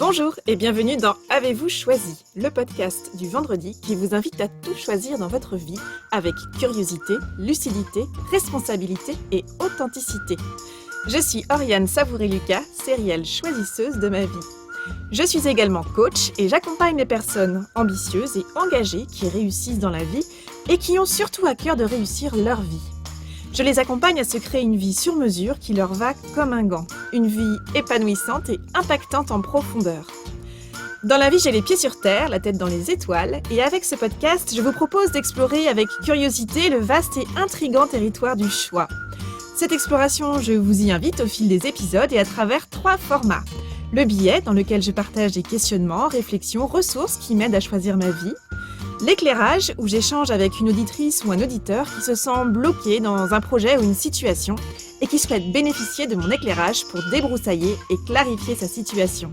Bonjour et bienvenue dans Avez-vous choisi, le podcast du vendredi qui vous invite à tout choisir dans votre vie avec curiosité, lucidité, responsabilité et authenticité. Je suis Oriane Savouré-Lucas, sérielle choisisseuse de ma vie. Je suis également coach et j'accompagne les personnes ambitieuses et engagées qui réussissent dans la vie et qui ont surtout à cœur de réussir leur vie. Je les accompagne à se créer une vie sur mesure qui leur va comme un gant, une vie épanouissante et impactante en profondeur. Dans la vie, j'ai les pieds sur terre, la tête dans les étoiles, et avec ce podcast, je vous propose d'explorer avec curiosité le vaste et intrigant territoire du choix. Cette exploration, je vous y invite au fil des épisodes et à travers 3 formats. Le billet, dans lequel je partage des questionnements, réflexions, ressources qui m'aident à choisir ma vie. L'éclairage, où j'échange avec une auditrice ou un auditeur qui se sent bloqué dans un projet ou une situation et qui souhaite bénéficier de mon éclairage pour débroussailler et clarifier sa situation.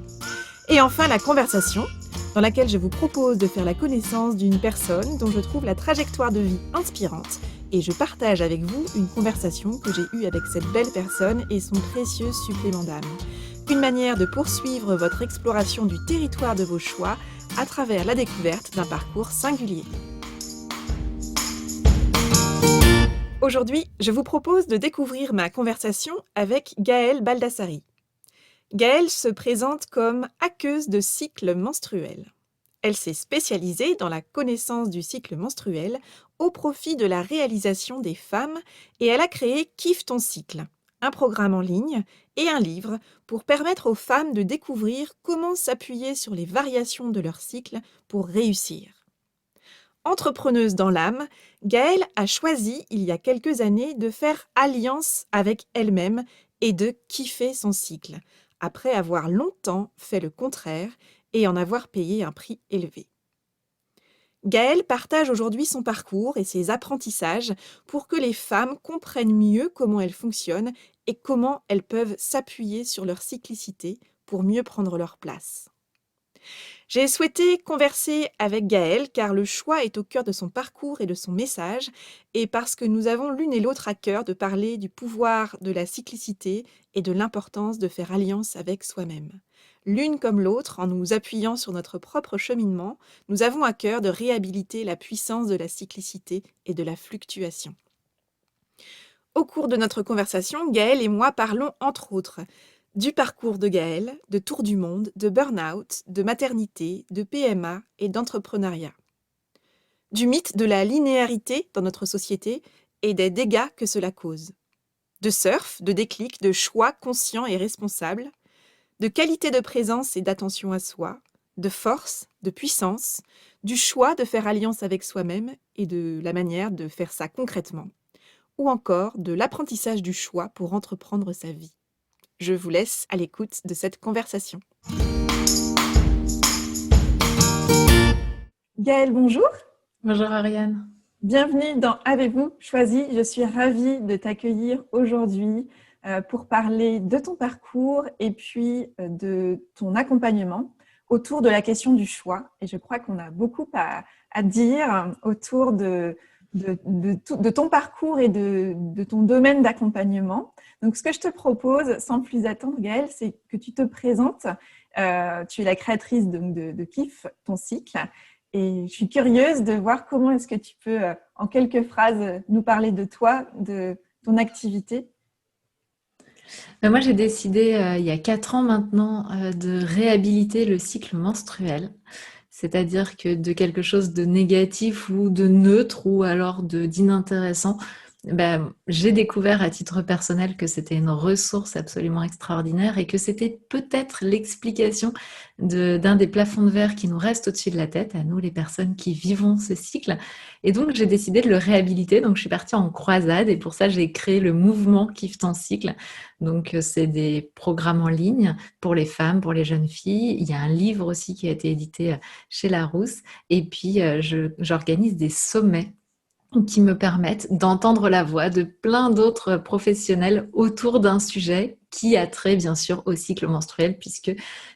Et enfin, la conversation, dans laquelle je vous propose de faire la connaissance d'une personne dont je trouve la trajectoire de vie inspirante et je partage avec vous une conversation que j'ai eue avec cette belle personne et son précieux supplément d'âme. Une manière de poursuivre votre exploration du territoire de vos choix à travers la découverte d'un parcours singulier. Aujourd'hui, je vous propose de découvrir ma conversation avec Gaëlle Baldassari. Gaëlle se présente comme hackeuse de cycle menstruel. Elle s'est spécialisée dans la connaissance du cycle menstruel au profit de la réalisation des femmes et elle a créé Kiffe ton cycle, un programme en ligne et un livre pour permettre aux femmes de découvrir comment s'appuyer sur les variations de leur cycle pour réussir. Entrepreneuse dans l'âme, Gaëlle a choisi, il y a quelques années, de faire alliance avec elle-même et de kiffer son cycle, après avoir longtemps fait le contraire et en avoir payé un prix élevé. Gaëlle partage aujourd'hui son parcours et ses apprentissages pour que les femmes comprennent mieux comment elles fonctionnent et comment elles peuvent s'appuyer sur leur cyclicité pour mieux prendre leur place. J'ai souhaité converser avec Gaëlle car le choix est au cœur de son parcours et de son message et parce que nous avons l'une et l'autre à cœur de parler du pouvoir de la cyclicité et de l'importance de faire alliance avec soi-même. L'une comme l'autre, en nous appuyant sur notre propre cheminement, nous avons à cœur de réhabiliter la puissance de la cyclicité et de la fluctuation. Au cours de notre conversation, Gaëlle et moi parlons entre autres du parcours de Gaëlle, de tour du monde, de burn-out, de maternité, de PMA et d'entrepreneuriat. Du mythe de la linéarité dans notre société et des dégâts que cela cause. De surf, de déclic, de choix conscients et responsables, de qualité de présence et d'attention à soi, de force, de puissance, du choix de faire alliance avec soi-même et de la manière de faire ça concrètement, ou encore de l'apprentissage du choix pour entreprendre sa vie. Je vous laisse à l'écoute de cette conversation. Gaëlle, bonjour. Bonjour Ariane. Bienvenue dans Avez-vous choisi. Je suis ravie de t'accueillir aujourd'hui pour parler de ton parcours et puis de ton accompagnement autour de la question du choix. Et je crois qu'on a beaucoup à dire autour de ton parcours et de ton domaine d'accompagnement. Donc, ce que je te propose, sans plus attendre, Gaëlle, c'est que tu te présentes. Tu es la créatrice de Kiffe ton cycle. Et je suis curieuse de voir comment est-ce que tu peux, en quelques phrases, nous parler de toi, de ton activité. Moi, j'ai décidé il y a 4 ans maintenant de réhabiliter le cycle menstruel. C'est-à-dire que de quelque chose de négatif ou de neutre ou alors d'inintéressant, j'ai découvert à titre personnel que c'était une ressource absolument extraordinaire et que c'était peut-être l'explication d'un des plafonds de verre qui nous reste au-dessus de la tête, à nous les personnes qui vivons ce cycle. Et donc, j'ai décidé de le réhabiliter. Donc, je suis partie en croisade et pour ça, j'ai créé le mouvement Kiffe ton cycle. Donc, c'est des programmes en ligne pour les femmes, pour les jeunes filles. Il y a un livre aussi qui a été édité chez Larousse. Et puis, j'organise des sommets qui me permettent d'entendre la voix de plein d'autres professionnels autour d'un sujet qui a trait bien sûr au cycle menstruel, puisque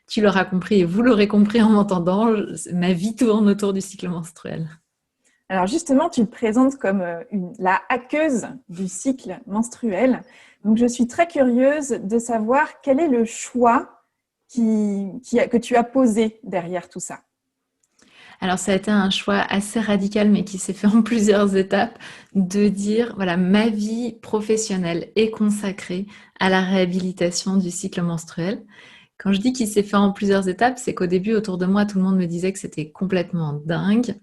tu l'auras compris et vous l'aurez compris en m'entendant, ma vie tourne autour du cycle menstruel. Alors justement, tu te présentes comme la hackeuse du cycle menstruel. Donc je suis très curieuse de savoir quel est le choix que tu as posé derrière tout ça? Alors, ça a été un choix assez radical, mais qui s'est fait en plusieurs étapes, de dire, voilà, ma vie professionnelle est consacrée à la réhabilitation du cycle menstruel. Quand je dis qu'il s'est fait en plusieurs étapes, c'est qu'au début, autour de moi, tout le monde me disait que c'était complètement dingue,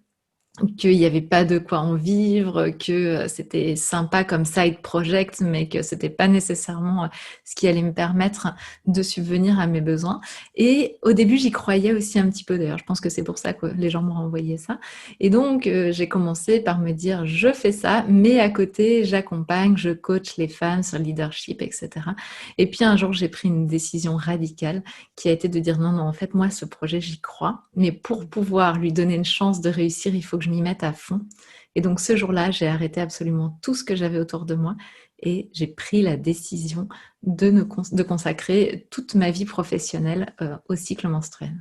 qu'il n'y avait pas de quoi en vivre, que c'était sympa comme side project, mais que c'était pas nécessairement ce qui allait me permettre de subvenir à mes besoins. Et au début, j'y croyais aussi un petit peu d'ailleurs. Je pense que c'est pour ça que les gens m'ont renvoyé ça. Et donc, j'ai commencé par me dire, je fais ça, mais à côté, j'accompagne, je coach les femmes sur le leadership, etc. Et puis un jour, j'ai pris une décision radicale qui a été de dire non, non, en fait, moi, ce projet, j'y crois, mais pour pouvoir lui donner une chance de réussir, il faut que je m'y mette à fond. Et donc, ce jour-là, j'ai arrêté absolument tout ce que j'avais autour de moi et j'ai pris la décision de consacrer toute ma vie professionnelle au cycle menstruel.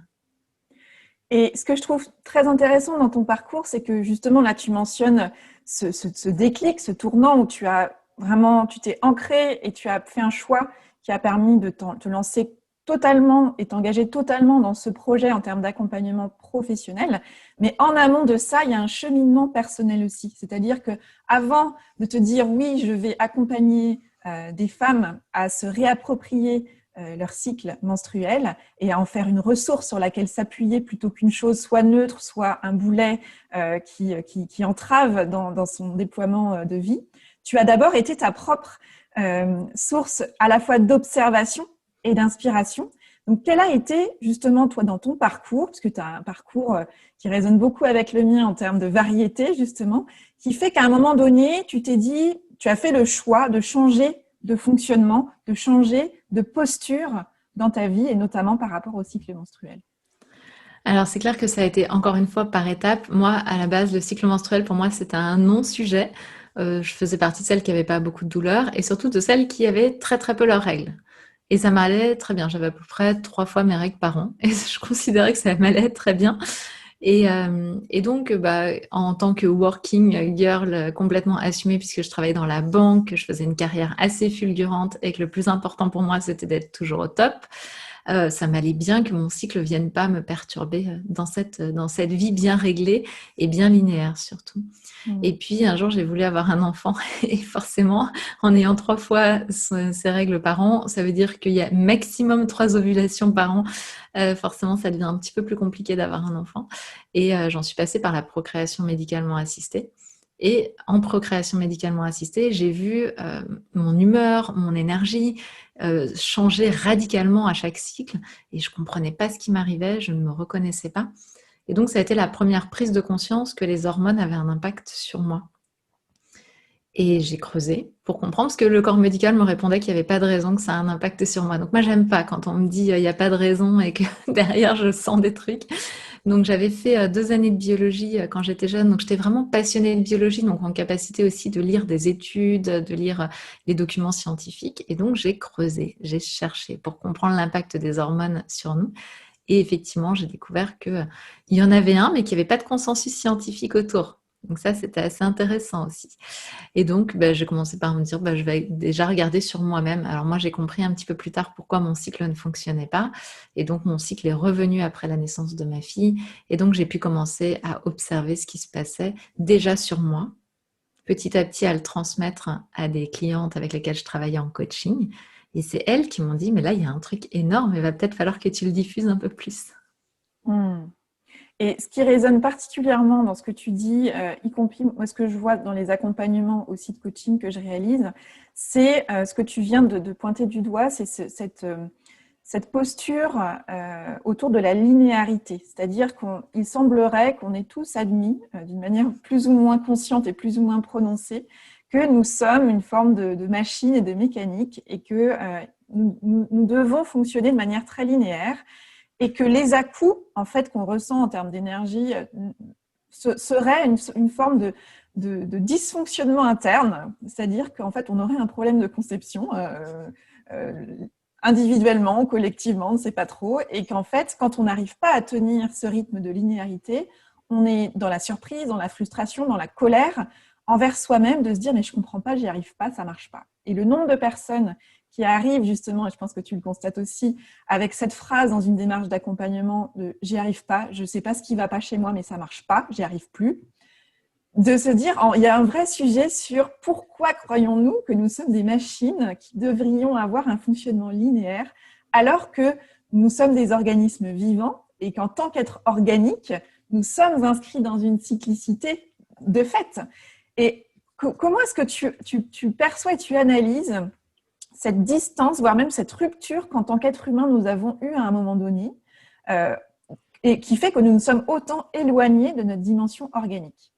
Et ce que je trouve très intéressant dans ton parcours, c'est que justement, là, tu mentionnes ce déclic, ce tournant où tu t'es ancré et tu as fait un choix qui a permis de te lancer totalement et t'engager totalement dans ce projet en termes d'accompagnement professionnel. Mais en amont de ça, il y a un cheminement personnel aussi. C'est-à-dire que avant de te dire oui, je vais accompagner des femmes à se réapproprier leur cycle menstruel et à en faire une ressource sur laquelle s'appuyer plutôt qu'une chose soit neutre, soit un boulet qui entrave dans son déploiement de vie. Tu as d'abord été ta propre source à la fois d'observation et d'inspiration. Donc, quel a été justement, toi, dans ton parcours, parce que tu as un parcours qui résonne beaucoup avec le mien en termes de variété, justement, qui fait qu'à un moment donné, tu t'es dit, tu as fait le choix de changer de fonctionnement, de changer de posture dans ta vie et notamment par rapport au cycle menstruel? Alors, c'est clair que ça a été encore une fois par étapes. Moi, à la base, le cycle menstruel, pour moi, c'était un non-sujet. Je faisais partie de celles qui n'avaient pas beaucoup de douleurs et surtout de celles qui avaient très très peu leurs règles. Et ça m'allait très bien. J'avais à peu près 3 fois mes règles par an et je considérais que ça m'allait très bien. Et donc, bah, en tant que working girl complètement assumée, puisque je travaillais dans la banque, je faisais une carrière assez fulgurante et que le plus important pour moi, c'était d'être toujours au top, ça m'allait bien que mon cycle ne vienne pas me perturber dans cette vie bien réglée et bien linéaire surtout. Et puis un jour, j'ai voulu avoir un enfant et forcément, en ayant 3 fois ces règles par an, ça veut dire qu'il y a maximum 3 ovulations par an. Forcément, ça devient un petit peu plus compliqué d'avoir un enfant. Et j'en suis passée par la procréation médicalement assistée. Et en procréation médicalement assistée, j'ai vu mon humeur, mon énergie changer radicalement à chaque cycle et je ne comprenais pas ce qui m'arrivait, je ne me reconnaissais pas. Et donc, ça a été la première prise de conscience que les hormones avaient un impact sur moi. Et j'ai creusé pour comprendre, parce que le corps médical me répondait qu'il n'y avait pas de raison que ça ait un impact sur moi. Donc moi, j'aime pas quand on me dit il n'y a pas de raison et que derrière, je sens des trucs. Donc j'avais fait 2 années de biologie quand j'étais jeune. Donc j'étais vraiment passionnée de biologie, donc en capacité aussi de lire des études, de lire les documents scientifiques. Et donc j'ai creusé, j'ai cherché pour comprendre l'impact des hormones sur nous. Et effectivement, j'ai découvert qu'il y en avait un, mais qu'il n'y avait pas de consensus scientifique autour. Donc ça, c'était assez intéressant aussi. Et donc, j'ai commencé par me dire, je vais déjà regarder sur moi-même. Alors moi, j'ai compris un petit peu plus tard pourquoi mon cycle ne fonctionnait pas. Et donc, mon cycle est revenu après la naissance de ma fille. Et donc, j'ai pu commencer à observer ce qui se passait déjà sur moi, petit à petit à le transmettre à des clientes avec lesquelles je travaillais en coaching. Et c'est elles qui m'ont dit, mais là, il y a un truc énorme, il va peut-être falloir que tu le diffuses un peu plus. Mmh. Et ce qui résonne particulièrement dans ce que tu dis, y compris moi, ce que je vois dans les accompagnements aussi de coaching que je réalise, c'est ce que tu viens de pointer du doigt, c'est cette posture autour de la linéarité. C'est-à-dire qu'il semblerait qu'on est tous admis, d'une manière plus ou moins consciente et plus ou moins prononcée, que nous sommes une forme de machine et de mécanique et que nous devons fonctionner de manière très linéaire et que les à-coups en fait, qu'on ressent en termes d'énergie seraient une forme de dysfonctionnement interne, c'est-à-dire qu'en fait, on aurait un problème de conception individuellement, collectivement, on ne sait pas trop, et qu'en fait, quand on n'arrive pas à tenir ce rythme de linéarité, on est dans la surprise, dans la frustration, dans la colère envers soi-même de se dire « mais je ne comprends pas, j'y arrive pas, ça ne marche pas ». Et le nombre de personnes qui arrivent justement, et je pense que tu le constates aussi, avec cette phrase dans une démarche d'accompagnement de « j'y arrive pas, je sais pas ce qui va pas chez moi, mais ça marche pas, j'y arrive plus », de se dire, il y a un vrai sujet sur pourquoi croyons-nous que nous sommes des machines qui devrions avoir un fonctionnement linéaire, alors que nous sommes des organismes vivants et qu'en tant qu'être organique, nous sommes inscrits dans une cyclicité de fait. Et comment est-ce que tu perçois et tu analyses cette distance, voire même cette rupture qu'en tant qu'être humain, nous avons eue à un moment donné, et qui fait que nous nous sommes autant éloignés de notre dimension organique?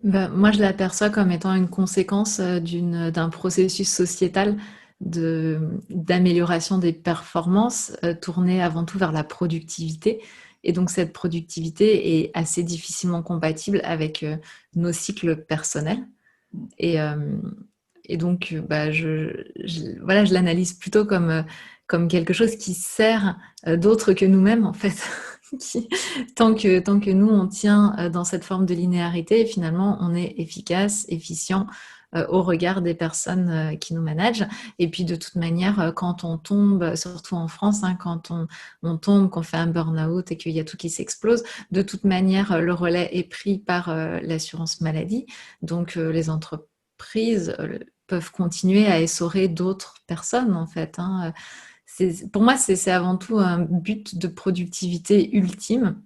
Moi, je l'aperçois comme étant une conséquence d'un processus sociétal d'amélioration des performances tourné avant tout vers la productivité. Et donc, cette productivité est assez difficilement compatible avec nos cycles personnels. Et, et donc, voilà, je l'analyse plutôt comme quelque chose qui sert d'autre que nous-mêmes, en fait. Tant que nous, on tient dans cette forme de linéarité, finalement, on est efficace, efficient au regard des personnes qui nous managent. Et puis, de toute manière, quand on tombe, surtout en France, hein, quand on tombe, qu'on fait un burn-out et qu'il y a tout qui s'explose, de toute manière, le relais est pris par l'assurance maladie. Donc, les entreprises peuvent continuer à essorer d'autres personnes, en fait, hein. Pour moi, c'est avant tout un but de productivité ultime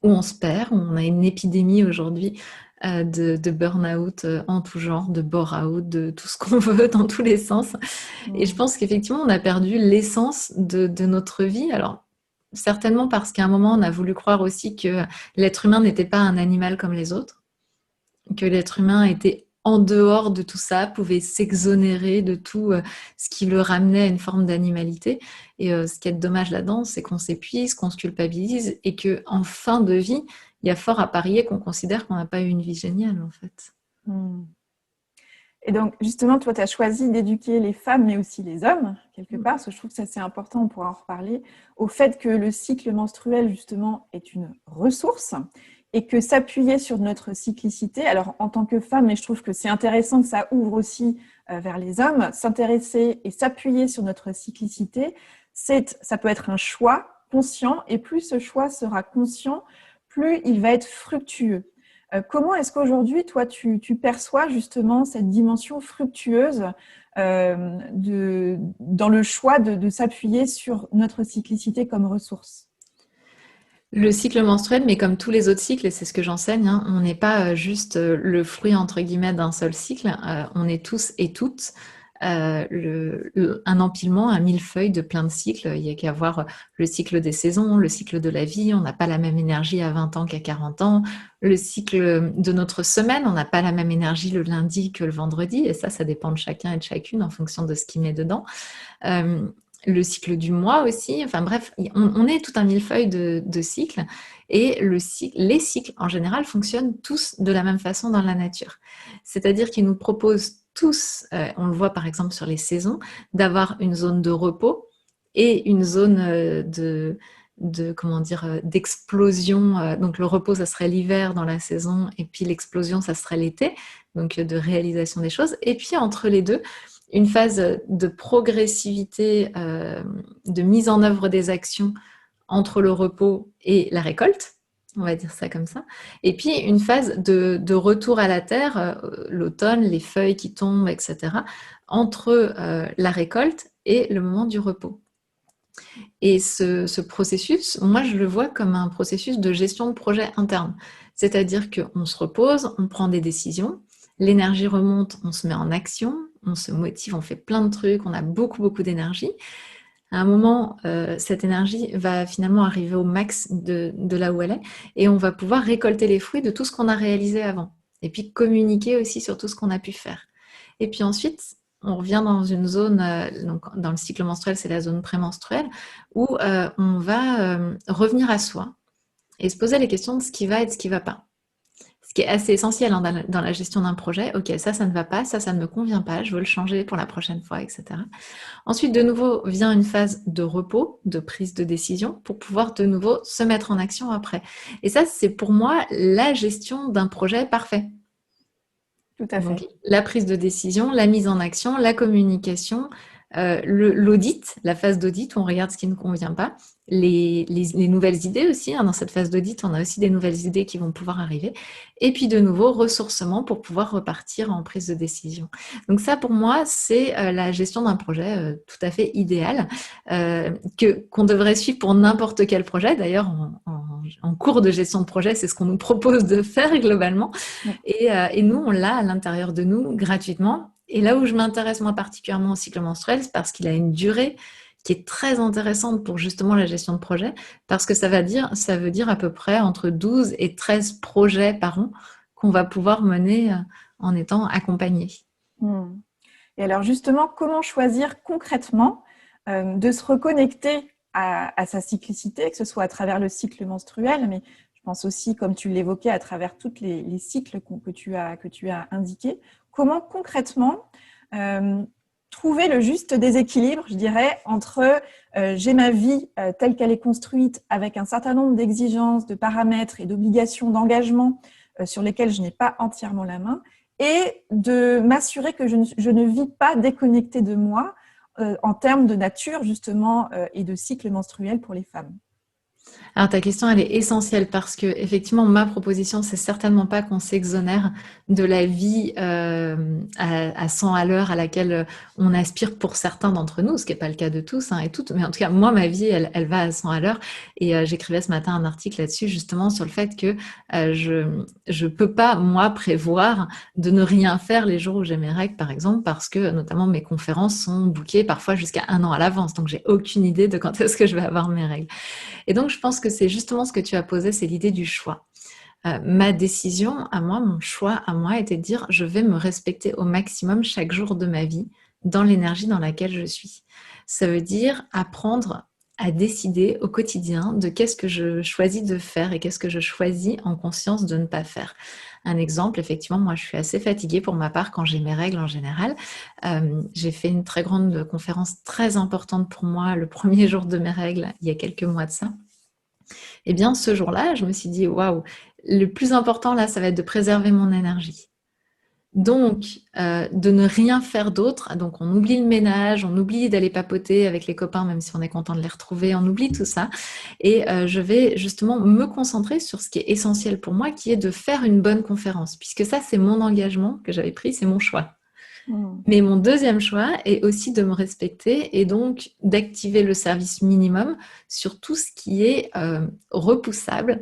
où on se perd, où on a une épidémie aujourd'hui de burn-out en tout genre, de bore-out, de tout ce qu'on veut dans tous les sens. Et je pense qu'effectivement, on a perdu l'essence de notre vie. Alors, certainement parce qu'à un moment, on a voulu croire aussi que l'être humain n'était pas un animal comme les autres, que l'être humain était en dehors de tout ça, pouvait s'exonérer de tout ce qui le ramenait à une forme d'animalité. Et ce qui est dommage là-dedans, c'est qu'on s'épuise, qu'on se culpabilise et qu'en fin de vie, il y a fort à parier qu'on considère qu'on n'a pas eu une vie géniale, en fait. Et donc, justement, toi, tu as choisi d'éduquer les femmes, mais aussi les hommes, quelque part, parce que je trouve que ça, c'est important, on pourra en reparler, au fait que le cycle menstruel, justement, est une ressource et que s'appuyer sur notre cyclicité, alors en tant que femme, mais je trouve que c'est intéressant que ça ouvre aussi vers les hommes, s'intéresser et s'appuyer sur notre cyclicité, ça peut être un choix conscient, et plus ce choix sera conscient, plus il va être fructueux. Comment est-ce qu'aujourd'hui, toi, tu perçois justement cette dimension fructueuse dans le choix de s'appuyer sur notre cyclicité comme ressource? Le cycle menstruel, mais comme tous les autres cycles, et c'est ce que j'enseigne, hein, on n'est pas juste le fruit, entre guillemets, d'un seul cycle. On est tous et toutes un empilement, un millefeuille de plein de cycles. Il y a qu'à voir le cycle des saisons, le cycle de la vie. On n'a pas la même énergie à 20 ans qu'à 40 ans. Le cycle de notre semaine, on n'a pas la même énergie le lundi que le vendredi. Et ça dépend de chacun et de chacune en fonction de ce qui met dedans. Le cycle du mois aussi. Enfin bref, on est tout un millefeuille de cycles. Et les cycles, en général, fonctionnent tous de la même façon dans la nature. C'est-à-dire qu'ils nous proposent tous, on le voit par exemple sur les saisons, d'avoir une zone de repos et une zone d'explosion. Donc le repos, ça serait l'hiver dans la saison, et puis l'explosion, ça serait l'été, donc de réalisation des choses. Et puis entre les deux, une phase de progressivité, de mise en œuvre des actions entre le repos et la récolte, on va dire ça comme ça. Et puis une phase de retour à la terre, l'automne, les feuilles qui tombent, etc., entre la récolte et le moment du repos. Et ce processus, moi je le vois comme un processus de gestion de projet interne. C'est-à-dire qu'on se repose, on prend des décisions, l'énergie remonte, on se met en action, on se motive, on fait plein de trucs, on a beaucoup, beaucoup d'énergie. À un moment, cette énergie va finalement arriver au max de là où elle est, et on va pouvoir récolter les fruits de tout ce qu'on a réalisé avant. Et puis communiquer aussi sur tout ce qu'on a pu faire. Et puis ensuite, on revient dans une zone, donc dans le cycle menstruel, c'est la zone prémenstruelle, où on va revenir à soi et se poser les questions de ce qui va et de ce qui ne va pas. Ce qui est assez essentiel hein, dans la gestion d'un projet. Ok, ça ne va pas, ça ne me convient pas, je veux le changer pour la prochaine fois, etc. Ensuite, de nouveau, vient une phase de repos, de prise de décision, pour pouvoir de nouveau se mettre en action après. Et ça, c'est pour moi la gestion d'un projet parfait. Tout à Donc, fait. la prise de décision, la mise en action, la communication, l'audit, la phase d'audit où on regarde ce qui ne convient pas, les nouvelles idées aussi. Dans cette phase d'audit, on a aussi des nouvelles idées qui vont pouvoir arriver. Et puis, de nouveau, ressourcement pour pouvoir repartir en prise de décision. Donc ça, pour moi, c'est la gestion d'un projet tout à fait idéal qu'on devrait suivre pour n'importe quel projet. D'ailleurs, en cours de gestion de projet, c'est ce qu'on nous propose de faire globalement. Et nous, on l'a à l'intérieur de nous gratuitement. Et là où je m'intéresse moi particulièrement au cycle menstruel, c'est parce qu'il a une durée qui est très intéressante pour justement la gestion de projet, parce que ça veut dire à peu près entre 12 et 13 projets par an qu'on va pouvoir mener en étant accompagné. Et alors justement, comment choisir concrètement de se reconnecter à sa cyclicité, que ce soit à travers le cycle menstruel, mais je pense aussi, comme tu l'évoquais, à travers tous les cycles que tu as indiqués. Comment concrètement trouver le juste déséquilibre, je dirais, entre j'ai ma vie telle qu'elle est construite avec un certain nombre d'exigences, de paramètres et d'obligations d'engagement sur lesquels je n'ai pas entièrement la main, et de m'assurer que je ne vis pas déconnectée de moi en termes de nature, justement, et de cycle menstruel pour les femmes. Alors ta question, elle est essentielle parce que effectivement, ma proposition, c'est certainement pas qu'on s'exonère de la vie à 100 à l'heure à laquelle on aspire pour certains d'entre nous, ce qui n'est pas le cas de tous et toutes. Mais en tout cas, moi, ma vie, elle va à 100 à l'heure. Et j'écrivais ce matin un article là-dessus, justement, sur le fait que je peux pas, moi, prévoir de ne rien faire les jours où j'ai mes règles, par exemple, parce que notamment mes conférences sont bookées parfois jusqu'à 1 an à l'avance. Donc, j'ai aucune idée de quand est-ce que je vais avoir mes règles. Et donc, je pense que c'est justement ce que tu as posé, c'est l'idée du choix. Ma décision à moi, mon choix à moi était de dire je vais me respecter au maximum chaque jour de ma vie dans l'énergie dans laquelle je suis. Ça veut dire apprendre à décider au quotidien de qu'est-ce que je choisis de faire et qu'est-ce que je choisis en conscience de ne pas faire. Un exemple, effectivement, moi je suis assez fatiguée pour ma part quand j'ai mes règles en général. J'ai fait une très grande conférence très importante pour moi le premier jour de mes règles il y a quelques mois de ça. Eh bien, ce jour-là, je me suis dit, waouh, le plus important là, ça va être de préserver mon énergie. Donc, de ne rien faire d'autre. Donc, on oublie le ménage, on oublie d'aller papoter avec les copains, même si on est content de les retrouver, on oublie tout ça. Et je vais justement me concentrer sur ce qui est essentiel pour moi, qui est de faire une bonne conférence, puisque ça, c'est mon engagement que j'avais pris, c'est mon choix. Mais mon deuxième choix est aussi de me respecter et donc d'activer le service minimum sur tout ce qui est repoussable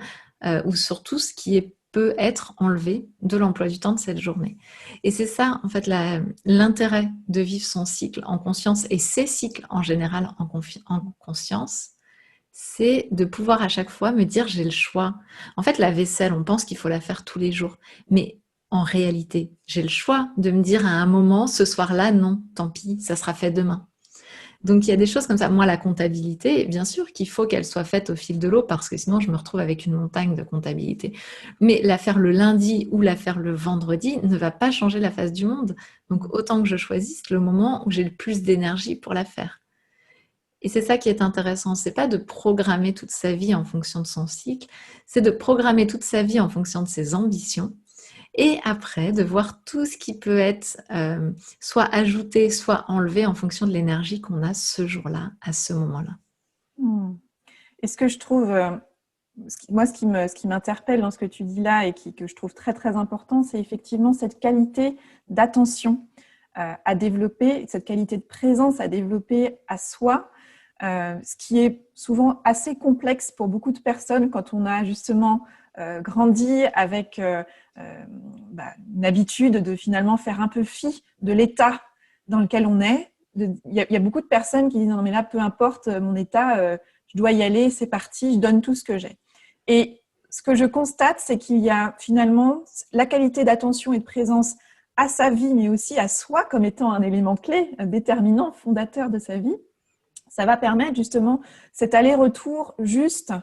ou sur tout ce qui peut être enlevé de l'emploi du temps de cette journée. Et c'est ça, en fait, l'intérêt de vivre son cycle en conscience et ses cycles en général en conscience, c'est de pouvoir à chaque fois me dire j'ai le choix. En fait, la vaisselle, on pense qu'il faut la faire tous les jours, mais en réalité, j'ai le choix de me dire à un moment, ce soir-là, non, tant pis, ça sera fait demain. Donc, il y a des choses comme ça. Moi, la comptabilité, bien sûr qu'il faut qu'elle soit faite au fil de l'eau parce que sinon, je me retrouve avec une montagne de comptabilité. Mais la faire le lundi ou la faire le vendredi ne va pas changer la face du monde. Donc, autant que je choisisse le moment où j'ai le plus d'énergie pour la faire. Et c'est ça qui est intéressant, c'est pas de programmer toute sa vie en fonction de son cycle, c'est de programmer toute sa vie en fonction de ses ambitions et après de voir tout ce qui peut être soit ajouté, soit enlevé en fonction de l'énergie qu'on a ce jour-là, à ce moment-là. Et ce que je trouve, moi, ce qui m'interpelle dans ce que tu dis là et que je trouve très, très important, c'est effectivement cette qualité d'attention à développer, cette qualité de présence à développer à soi, ce qui est souvent assez complexe pour beaucoup de personnes quand on a justement grandi avec une habitude de finalement faire un peu fi de l'état dans lequel on est. Il y a beaucoup de personnes qui disent non mais là peu importe mon état, je dois y aller, c'est parti, je donne tout ce que j'ai. Et ce que je constate, c'est qu'il y a finalement la qualité d'attention et de présence à sa vie, mais aussi à soi comme étant un élément clé, déterminant, fondateur de sa vie. Ça va permettre justement cet aller-retour juste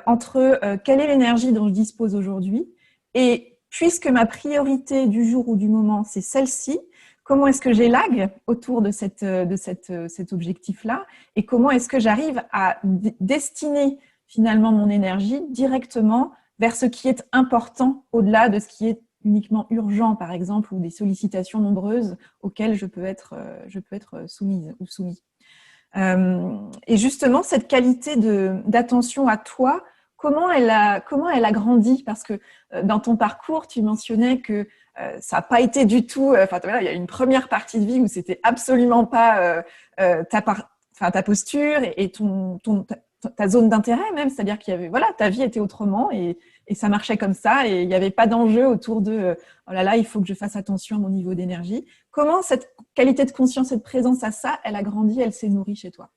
entre quelle est l'énergie dont je dispose aujourd'hui et puisque ma priorité du jour ou du moment, c'est celle-ci, comment est-ce que j'élague autour de cet objectif-là et comment est-ce que j'arrive à destiner finalement mon énergie directement vers ce qui est important au-delà de ce qui est uniquement urgent, par exemple, ou des sollicitations nombreuses auxquelles je peux être soumise ou soumis. Et justement, cette qualité d'attention à toi, comment elle a grandi? Parce que dans ton parcours, tu mentionnais que ça n'a pas été du tout. Voilà, il y a une première partie de vie où c'était absolument pas ta posture et ta zone d'intérêt même, c'est-à-dire qu'il y avait, voilà, ta vie était autrement et ça marchait comme ça et il n'y avait pas d'enjeu autour de oh là là, il faut que je fasse attention à mon niveau d'énergie. Comment cette qualité de conscience et de présence à ça, elle a grandi, elle s'est nourrie chez toi?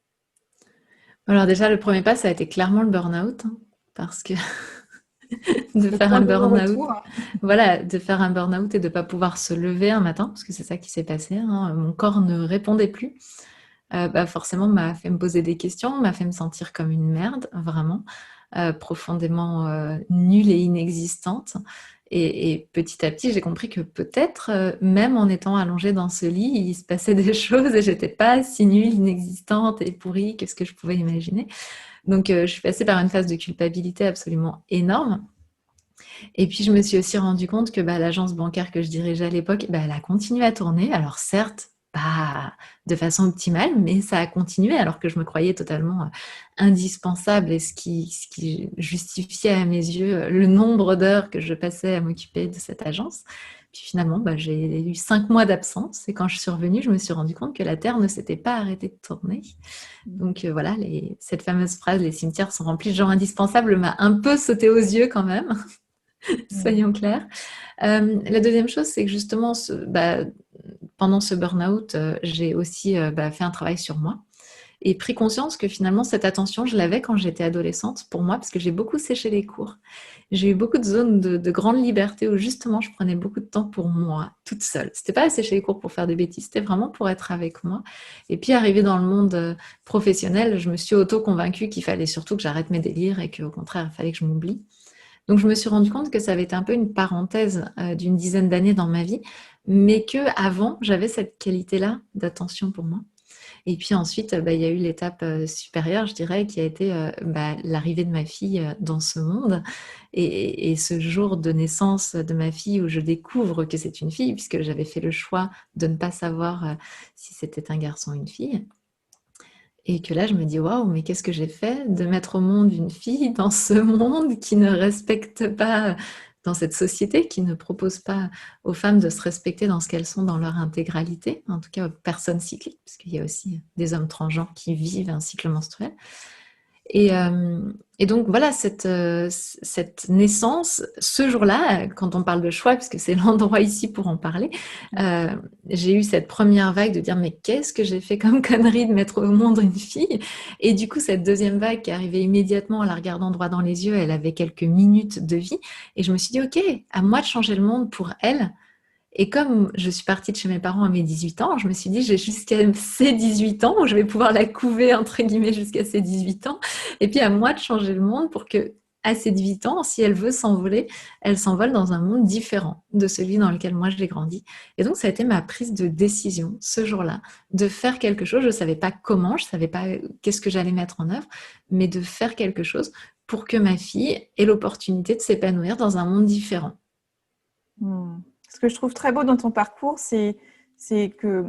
Alors déjà, le premier pas, ça a été clairement le burn-out, hein, parce que de Le faire point un de burn-out, non-retour. voilà, de faire un burn-out et de ne pas pouvoir se lever un matin, parce que c'est ça qui s'est passé, hein, mon corps ne répondait plus. Forcément m'a fait me poser des questions, m'a fait me sentir comme une merde, vraiment, profondément nulle et inexistante. Et petit à petit, j'ai compris que peut-être, même en étant allongée dans ce lit, il se passait des choses et j'étais pas si nulle, inexistante et pourrie que ce que je pouvais imaginer. Donc, je suis passée par une phase de culpabilité absolument énorme. Et puis, je me suis aussi rendu compte que l'agence bancaire que je dirigeais à l'époque, elle a continué à tourner. Alors, certes, pas de façon optimale, mais ça a continué alors que je me croyais totalement indispensable et ce qui justifiait à mes yeux le nombre d'heures que je passais à m'occuper de cette agence. Puis finalement, j'ai eu 5 mois d'absence et quand je suis revenue, je me suis rendu compte que la Terre ne s'était pas arrêtée de tourner. Donc voilà, cette fameuse phrase « les cimetières sont remplis de gens indispensables » m'a un peu sauté aux yeux quand même. Soyons clairs. La deuxième chose, c'est que justement, pendant ce burn-out, j'ai aussi fait un travail sur moi et pris conscience que finalement, cette attention, je l'avais quand j'étais adolescente pour moi, parce que j'ai beaucoup séché les cours. J'ai eu beaucoup de zones de grande liberté où justement, je prenais beaucoup de temps pour moi, toute seule. C'était pas à sécher les cours pour faire des bêtises, c'était vraiment pour être avec moi. Et puis, arrivé dans le monde professionnel, je me suis auto-convaincue qu'il fallait surtout que j'arrête mes délires et qu'au contraire, il fallait que je m'oublie. Donc, je me suis rendu compte que ça avait été un peu une parenthèse d'une dizaine d'années dans ma vie, mais qu'avant, j'avais cette qualité-là d'attention pour moi. Et puis ensuite, il y a eu l'étape supérieure, je dirais, qui a été l'arrivée de ma fille dans ce monde. Et ce jour de naissance de ma fille où je découvre que c'est une fille, puisque j'avais fait le choix de ne pas savoir si c'était un garçon ou une fille. Et que là, je me dis, waouh, mais qu'est-ce que j'ai fait de mettre au monde une fille dans ce monde qui ne respecte pas, dans cette société qui ne propose pas aux femmes de se respecter dans ce qu'elles sont dans leur intégralité, en tout cas aux personnes cycliques, parce qu'il y a aussi des hommes transgenres qui vivent un cycle menstruel. Et donc voilà, cette naissance, ce jour-là, quand on parle de choix, puisque c'est l'endroit ici pour en parler, j'ai eu cette première vague de dire mais qu'est-ce que j'ai fait comme connerie de mettre au monde une fille? Et du coup, cette deuxième vague qui arrivait immédiatement en la regardant droit dans les yeux, elle avait quelques minutes de vie. Et je me suis dit, ok, à moi de changer le monde pour elle. Et comme je suis partie de chez mes parents à mes 18 ans, je me suis dit, j'ai jusqu'à ces 18 ans où je vais pouvoir la couver, entre guillemets, jusqu'à ses 18 ans. Et puis à moi de changer le monde pour que, à ses 18 ans, si elle veut s'envoler, elle s'envole dans un monde différent de celui dans lequel moi j'ai grandi. Et donc, ça a été ma prise de décision ce jour-là, de faire quelque chose. Je ne savais pas comment, je ne savais pas qu'est-ce que j'allais mettre en œuvre, mais de faire quelque chose pour que ma fille ait l'opportunité de s'épanouir dans un monde différent. Ce que je trouve très beau dans ton parcours, c'est que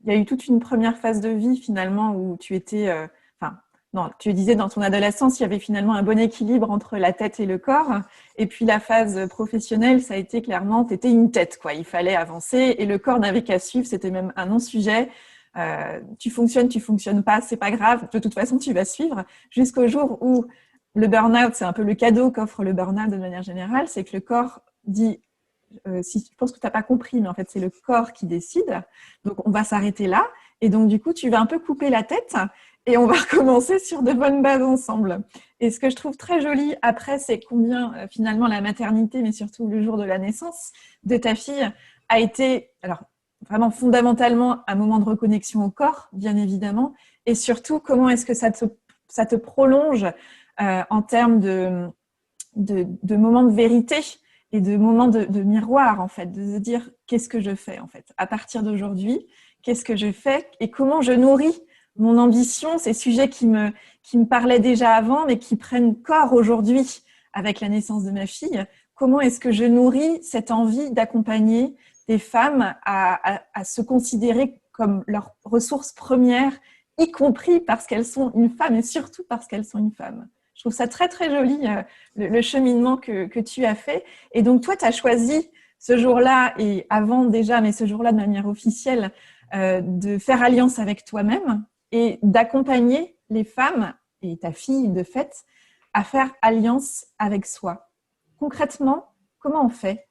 il y a eu toute une première phase de vie finalement où tu étais, non, tu disais dans ton adolescence, il y avait finalement un bon équilibre entre la tête et le corps. Et puis la phase professionnelle, ça a été clairement, tu étais une tête, quoi. Il fallait avancer et le corps n'avait qu'à suivre. C'était même un non-sujet. Tu fonctionnes pas, c'est pas grave. De toute façon, tu vas suivre jusqu'au jour où le burn-out, c'est un peu le cadeau qu'offre le burn-out de manière générale, c'est que le corps dit je pense que tu n'as pas compris, mais en fait, c'est le corps qui décide. Donc, on va s'arrêter là. Et donc, du coup, tu vas un peu couper la tête et on va recommencer sur de bonnes bases ensemble. Et ce que je trouve très joli après, c'est combien, finalement, la maternité, mais surtout le jour de la naissance de ta fille, a été, alors, vraiment fondamentalement, un moment de reconnexion au corps, bien évidemment. Et surtout, comment est-ce que ça te prolonge en termes de moments de vérité et de moments de miroir, en fait, de se dire qu'est-ce que je fais, en fait, à partir d'aujourd'hui, qu'est-ce que je fais et comment je nourris mon ambition, ces sujets qui me parlaient déjà avant, mais qui prennent corps aujourd'hui avec la naissance de ma fille. comment est-ce que je nourris cette envie d'accompagner des femmes à se considérer comme leur ressource première, y compris parce qu'elles sont une femme et surtout parce qu'elles sont une femme. Je trouve ça très, très joli, le cheminement que tu as fait. Et donc, toi, tu as choisi ce jour-là, et avant déjà, mais ce jour-là de manière officielle, de faire alliance avec toi-même et d'accompagner les femmes, et ta fille de fait, à faire alliance avec soi. Concrètement, comment on fait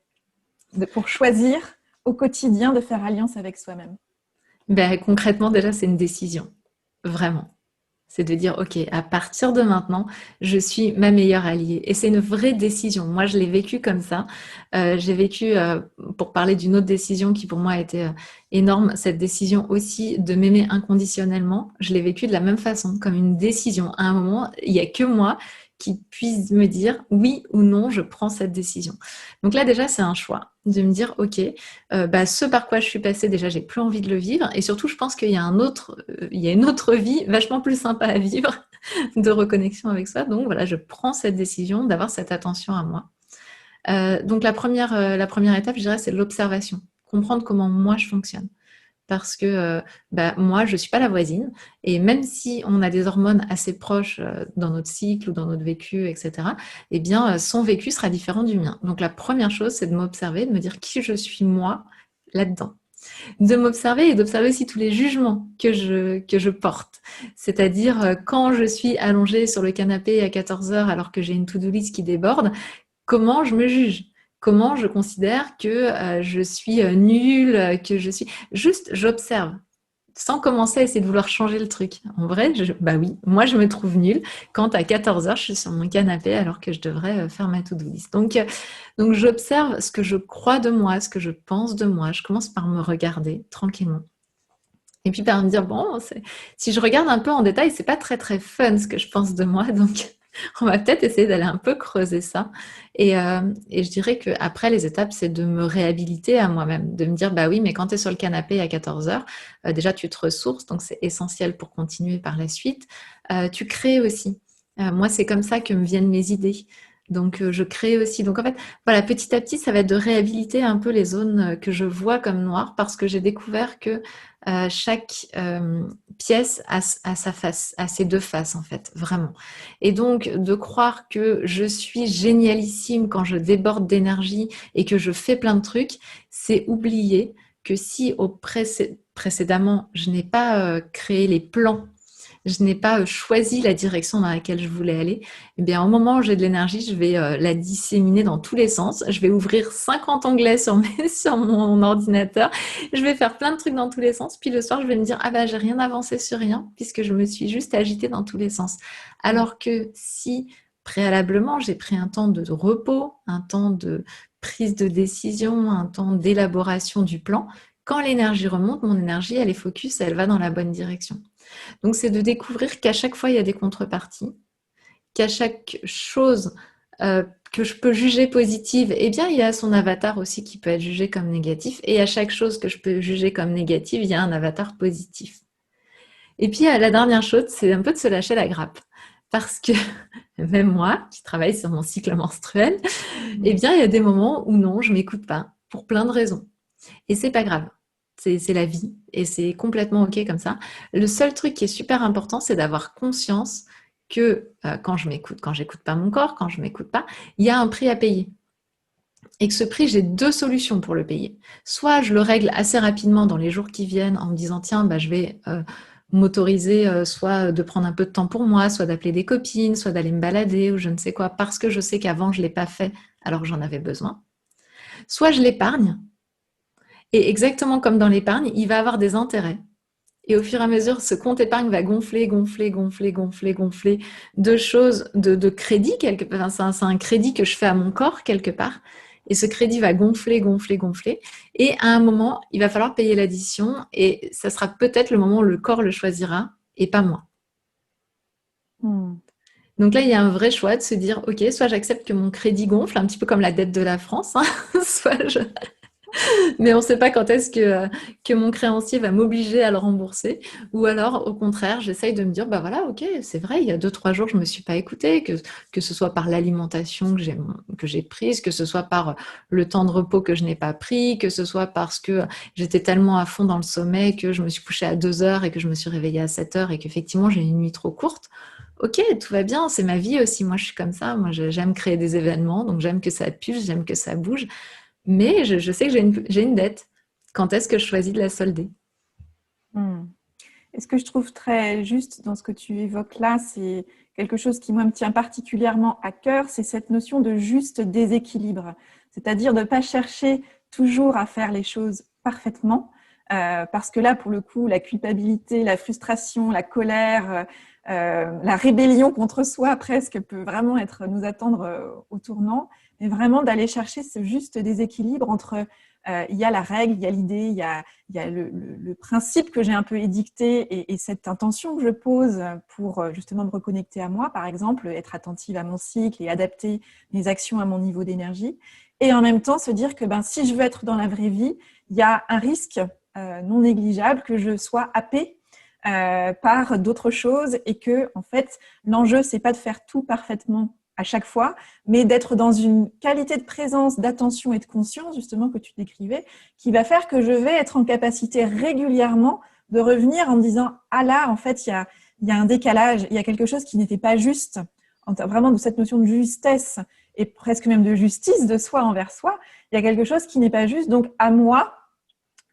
pour choisir au quotidien de faire alliance avec soi-même? Ben, concrètement, déjà, c'est une décision. Vraiment. C'est de dire, OK, à partir de maintenant, je suis ma meilleure alliée. Et c'est une vraie décision. Moi, je l'ai vécu comme ça. J'ai vécu, pour parler d'une autre décision qui pour moi a été énorme, cette décision aussi de m'aimer inconditionnellement. Je l'ai vécu de la même façon, comme une décision. À un moment, il n'y a que moi qui puisse me dire oui ou non, je prends cette décision. Donc là, déjà, c'est un choix de me dire, OK, ce par quoi je suis passée, déjà, j'ai plus envie de le vivre. Et surtout, je pense qu'il y a il y a une autre vie vachement plus sympa à vivre de reconnexion avec soi. Donc voilà, je prends cette décision d'avoir cette attention à moi. Donc la première étape, je dirais, c'est l'observation. Comprendre comment moi je fonctionne. Parce que moi, je ne suis pas la voisine. Et même si on a des hormones assez proches dans notre cycle ou dans notre vécu, etc., eh bien, son vécu sera différent du mien. Donc, la première chose, c'est de m'observer, de me dire qui je suis moi là-dedans. De m'observer et d'observer aussi tous les jugements que je porte. C'est-à-dire, quand je suis allongée sur le canapé à 14 heures alors que j'ai une to-do list qui déborde, comment je me juge? Comment je considère que je suis nulle, que je suis... Juste, j'observe, sans commencer à essayer de vouloir changer le truc. En vrai, bah oui, moi je me trouve nulle quand à 14 heures, je suis sur mon canapé alors que je devrais faire ma to-do list. Donc j'observe ce que je crois de moi, ce que je pense de moi. Je commence par me regarder tranquillement. Et puis par me dire, bon, si je regarde un peu en détail, c'est pas très très fun ce que je pense de moi, donc on va peut-être essayer d'aller un peu creuser ça. Et je dirais qu'après, les étapes, c'est de me réhabiliter à moi-même, de me dire, bah oui, mais quand tu es sur le canapé à 14 heures, déjà tu te ressources, donc c'est essentiel pour continuer par la suite. Tu crées aussi. Moi, c'est comme ça que me viennent mes idées. Donc, je crée aussi. Donc, en fait, voilà, petit à petit, ça va être de réhabiliter un peu les zones que je vois comme noires parce que j'ai découvert que chaque pièce a sa face, a ses deux faces en fait, vraiment. Et donc de croire que je suis génialissime quand je déborde d'énergie et que je fais plein de trucs, c'est oublier que si précédemment je n'ai pas créé les plans, je n'ai pas choisi la direction dans laquelle je voulais aller, eh bien, au moment où j'ai de l'énergie, je vais la disséminer dans tous les sens. Je vais ouvrir 50 onglets sur mon ordinateur. Je vais faire plein de trucs dans tous les sens. Puis le soir, je vais me dire, ah bah, j'ai rien avancé sur rien, puisque je me suis juste agitée dans tous les sens. Alors que si préalablement, j'ai pris un temps de repos, un temps de prise de décision, un temps d'élaboration du plan, quand l'énergie remonte, mon énergie, elle est focus, elle va dans la bonne direction. Donc, c'est de découvrir qu'à chaque fois, il y a des contreparties, qu'à chaque chose que je peux juger positive, eh bien, il y a son avatar aussi qui peut être jugé comme négatif. Et à chaque chose que je peux juger comme négative, il y a un avatar positif. Et puis, la dernière chose, c'est un peu de se lâcher la grappe. Parce que même moi, qui travaille sur mon cycle menstruel, eh bien, il y a des moments où non, je ne m'écoute pas, pour plein de raisons. Et c'est pas grave. C'est la vie et c'est complètement OK comme ça. Le seul truc qui est super important, c'est d'avoir conscience que quand j'écoute pas mon corps, quand je m'écoute pas, il y a un prix à payer. Et que ce prix, j'ai deux solutions pour le payer. Soit je le règle assez rapidement dans les jours qui viennent en me disant tiens, bah, je vais m'autoriser soit de prendre un peu de temps pour moi, soit d'appeler des copines, soit d'aller me balader ou je ne sais quoi, parce que je sais qu'avant je ne l'ai pas fait alors que j'en avais besoin. Soit je l'épargne. Et exactement comme dans l'épargne, il va avoir des intérêts. Et au fur et à mesure, ce compte épargne va gonfler de choses, de crédit quelque part. Enfin, c'est un crédit que je fais à mon corps quelque part. Et ce crédit va gonfler. Et à un moment, il va falloir payer l'addition. Et ça sera peut-être le moment où le corps le choisira et pas moi. Donc là, il y a un vrai choix de se dire, OK, soit j'accepte que mon crédit gonfle, un petit peu comme la dette de la France, hein, soit Mais on ne sait pas quand est-ce que mon créancier va m'obliger à le rembourser. Ou alors, au contraire, j'essaye de me dire, bah voilà, ok, c'est vrai, il y a 2, 3 jours, je ne me suis pas écoutée, que ce soit par l'alimentation que j'ai prise, que ce soit par le temps de repos que je n'ai pas pris, que ce soit parce que j'étais tellement à fond dans le sommeil que je me suis couchée à 2 heures et que je me suis réveillée à 7 heures et qu'effectivement, j'ai une nuit trop courte. Ok, tout va bien, c'est ma vie aussi. Moi, je suis comme ça. Moi, j'aime créer des événements, donc j'aime que ça pulse, j'aime que ça bouge. Mais je sais que j'ai une dette. Quand est-ce que je choisis de la solder? Hmm. Et ce que je trouve très juste dans ce que tu évoques là, c'est quelque chose qui, moi, me tient particulièrement à cœur, c'est cette notion de juste déséquilibre. C'est-à-dire de ne pas chercher toujours à faire les choses parfaitement, parce que là, pour le coup, la culpabilité, la frustration, la colère, la rébellion contre soi presque peut vraiment nous attendre au tournant, mais vraiment d'aller chercher ce juste déséquilibre entre il y a la règle, il y a l'idée, il y a le principe que j'ai un peu édicté et cette intention que je pose pour justement me reconnecter à moi, par exemple, être attentive à mon cycle et adapter mes actions à mon niveau d'énergie. Et en même temps, se dire que si je veux être dans la vraie vie, il y a un risque non négligeable que je sois happée par d'autres choses et que, en fait, l'enjeu, c'est pas de faire tout parfaitement à chaque fois, mais d'être dans une qualité de présence, d'attention et de conscience, justement, que tu décrivais, qui va faire que je vais être en capacité régulièrement de revenir en me disant « Ah là, en fait, il y a un décalage, il y a quelque chose qui n'était pas juste. » Vraiment de cette notion de justesse et presque même de justice de soi envers soi, il y a quelque chose qui n'est pas juste. Donc, à moi,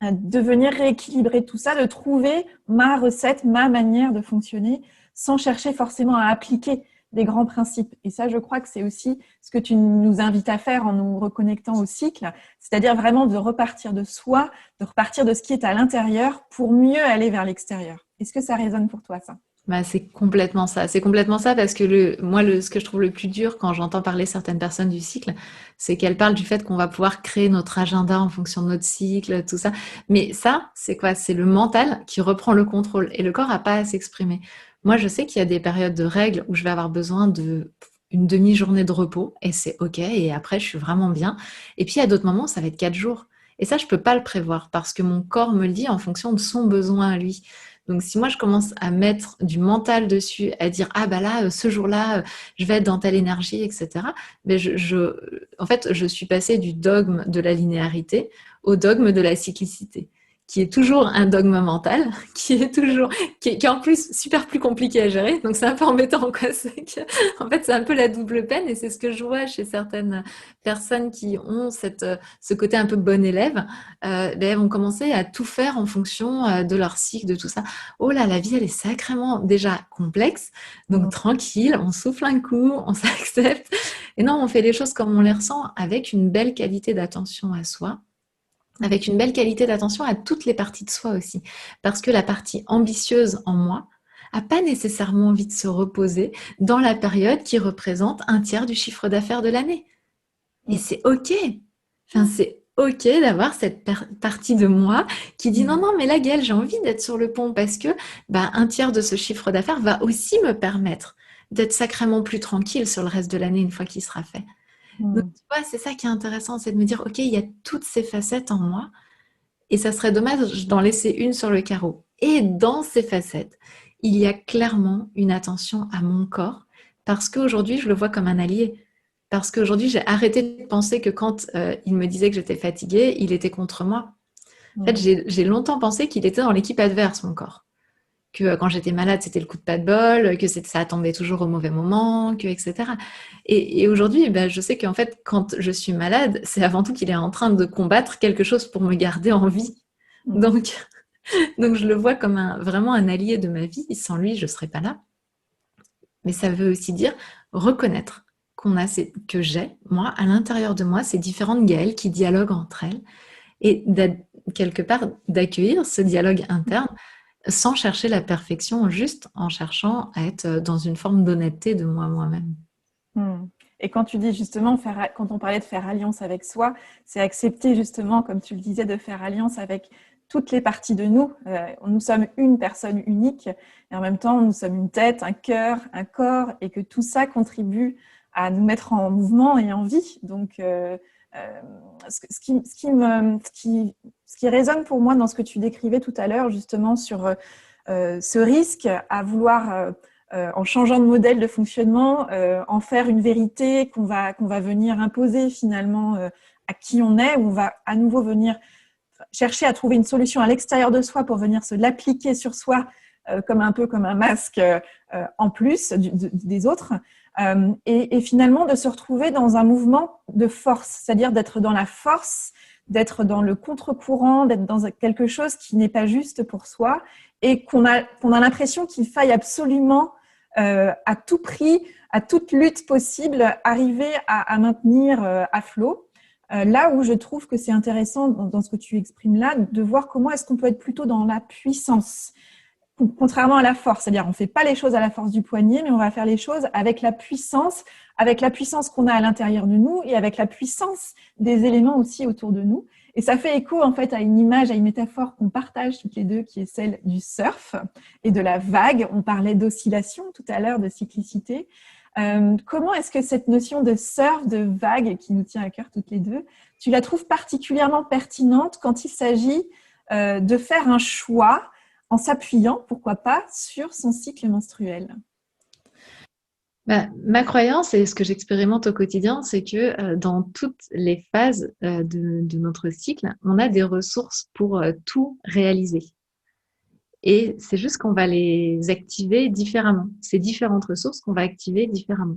de venir rééquilibrer tout ça, de trouver ma recette, ma manière de fonctionner, sans chercher forcément à appliquer des grands principes. Et ça, je crois que c'est aussi ce que tu nous invites à faire en nous reconnectant au cycle, c'est-à-dire vraiment de repartir de soi, de repartir de ce qui est à l'intérieur pour mieux aller vers l'extérieur. Est-ce que ça résonne pour toi, ça? Bah, c'est complètement ça. C'est complètement ça parce que ce que je trouve le plus dur quand j'entends parler certaines personnes du cycle, c'est qu'elles parlent du fait qu'on va pouvoir créer notre agenda en fonction de notre cycle, tout ça. Mais ça, c'est quoi? C'est le mental qui reprend le contrôle et le corps n'a pas à s'exprimer. Moi, je sais qu'il y a des périodes de règles où je vais avoir besoin de une demi-journée de repos et c'est OK. Et après, je suis vraiment bien. Et puis, il y a d'autres moments, ça va être 4 jours. Et ça, je peux pas le prévoir parce que mon corps me le dit en fonction de son besoin à lui. Donc, si moi, je commence à mettre du mental dessus, à dire, ah bah là, ce jour-là, je vais être dans telle énergie, etc., mais en fait, je suis passée du dogme de la linéarité au dogme de la cyclicité, qui est toujours un dogme mental, qui est en plus super plus compliqué à gérer. Donc, c'est un peu embêtant, quoi. En fait, c'est un peu la double peine et c'est ce que je vois chez certaines personnes qui ont ce côté un peu bon élève. Elles vont commencer à tout faire en fonction de leur cycle, de tout ça. Oh là, la vie, elle est sacrément déjà complexe. Donc, tranquille, on souffle un coup, on s'accepte. Et non, on fait les choses comme on les ressent avec une belle qualité d'attention à soi, avec une belle qualité d'attention à toutes les parties de soi aussi. Parce que la partie ambitieuse en moi n'a pas nécessairement envie de se reposer dans la période qui représente un tiers du chiffre d'affaires de l'année. Et c'est OK. Enfin, c'est OK d'avoir cette partie de moi qui dit non, non, mais là, Gaëlle, j'ai envie d'être sur le pont parce que un tiers de ce chiffre d'affaires va aussi me permettre d'être sacrément plus tranquille sur le reste de l'année une fois qu'il sera fait. Donc, tu vois, c'est ça qui est intéressant, c'est de me dire, OK, il y a toutes ces facettes en moi et ça serait dommage d'en laisser une sur le carreau. Et dans ces facettes, il y a clairement une attention à mon corps parce qu'aujourd'hui, je le vois comme un allié. Parce qu'aujourd'hui, j'ai arrêté de penser que quand il me disait que j'étais fatiguée, il était contre moi. En fait, j'ai longtemps pensé qu'il était dans l'équipe adverse, mon corps. Que quand j'étais malade, c'était le coup de pas de bol, que ça tombait toujours au mauvais moment, etc. Et aujourd'hui, je sais qu'en fait, quand je suis malade, c'est avant tout qu'il est en train de combattre quelque chose pour me garder en vie. Donc je le vois comme vraiment un allié de ma vie. Sans lui, je ne serais pas là. Mais ça veut aussi dire reconnaître que j'ai, moi, à l'intérieur de moi, ces différentes Gaëlle qui dialoguent entre elles et quelque part d'accueillir ce dialogue interne sans chercher la perfection, juste en cherchant à être dans une forme d'honnêteté de moi-même. Et quand tu dis justement, quand on parlait de faire alliance avec soi, c'est accepter justement, comme tu le disais, de faire alliance avec toutes les parties de nous. Nous sommes une personne unique et en même temps, nous sommes une tête, un cœur, un corps et que tout ça contribue à nous mettre en mouvement et en vie. Donc, Ce qui résonne pour moi dans ce que tu décrivais tout à l'heure, justement, sur ce risque à vouloir, en changeant de modèle de fonctionnement, en faire une vérité qu'on va venir imposer finalement à qui on est, où on va à nouveau venir chercher à trouver une solution à l'extérieur de soi pour venir se l'appliquer sur soi comme un masque en plus des autres. Et finalement de se retrouver dans un mouvement de force, c'est-à-dire d'être dans la force, d'être dans le contre-courant, d'être dans quelque chose qui n'est pas juste pour soi et qu'on a l'impression qu'il faille absolument à tout prix, à toute lutte possible, arriver à maintenir à flot. Là où je trouve que c'est intéressant dans ce que tu exprimes là, de voir comment est-ce qu'on peut être plutôt dans la puissance, contrairement à la force. C'est-à-dire, on ne fait pas les choses à la force du poignet, mais on va faire les choses avec la puissance qu'on a à l'intérieur de nous et avec la puissance des éléments aussi autour de nous. Et ça fait écho en fait à une image, à une métaphore qu'on partage toutes les deux, qui est celle du surf et de la vague. On parlait d'oscillation tout à l'heure, de cyclicité. Comment est-ce que cette notion de surf, de vague, qui nous tient à cœur toutes les deux, tu la trouves particulièrement pertinente quand il s'agit de faire un choix en s'appuyant, pourquoi pas, sur son cycle menstruel? Ma croyance et ce que j'expérimente au quotidien, c'est que dans toutes les phases de notre cycle, on a des ressources pour tout réaliser. Et c'est juste qu'on va les activer différemment. C'est différentes ressources qu'on va activer différemment.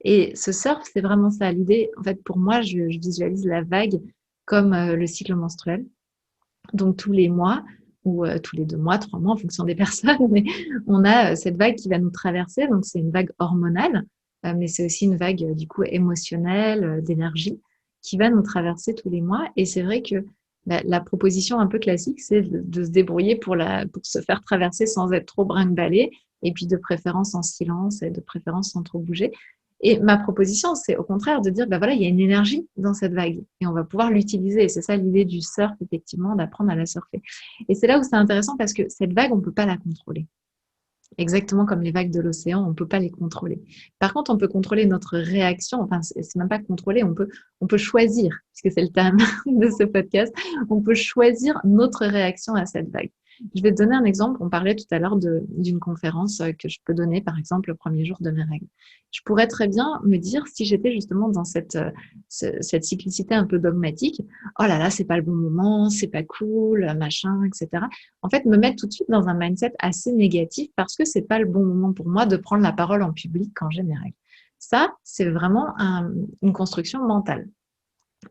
Et ce surf, c'est vraiment ça. L'idée, en fait, pour moi, je visualise la vague comme le cycle menstruel. Donc, tous les mois, ou tous les 2 mois, 3 mois, en fonction des personnes, mais on a cette vague qui va nous traverser. Donc, c'est une vague hormonale, mais c'est aussi une vague, du coup, émotionnelle, d'énergie, qui va nous traverser tous les mois. Et c'est vrai que la proposition un peu classique, c'est de se débrouiller pour se faire traverser sans être trop brinque-ballé, et puis de préférence en silence et de préférence sans trop bouger. Et ma proposition, c'est au contraire de dire, voilà, il y a une énergie dans cette vague et on va pouvoir l'utiliser. Et c'est ça l'idée du surf, effectivement, d'apprendre à la surfer. Et c'est là où c'est intéressant parce que cette vague, on ne peut pas la contrôler. Exactement comme les vagues de l'océan, on ne peut pas les contrôler. Par contre, on peut contrôler notre réaction. Enfin, c'est même pas contrôler, on peut choisir, puisque c'est le thème de ce podcast, on peut choisir notre réaction à cette vague. Je vais te donner un exemple. On parlait tout à l'heure d'une conférence que je peux donner, par exemple, le premier jour de mes règles. Je pourrais très bien me dire, si j'étais justement dans cette cyclicité un peu dogmatique, oh là là, c'est pas le bon moment, c'est pas cool, machin, etc. En fait, me mettre tout de suite dans un mindset assez négatif parce que c'est pas le bon moment pour moi de prendre la parole en public quand j'ai mes règles. Ça, c'est vraiment une construction mentale.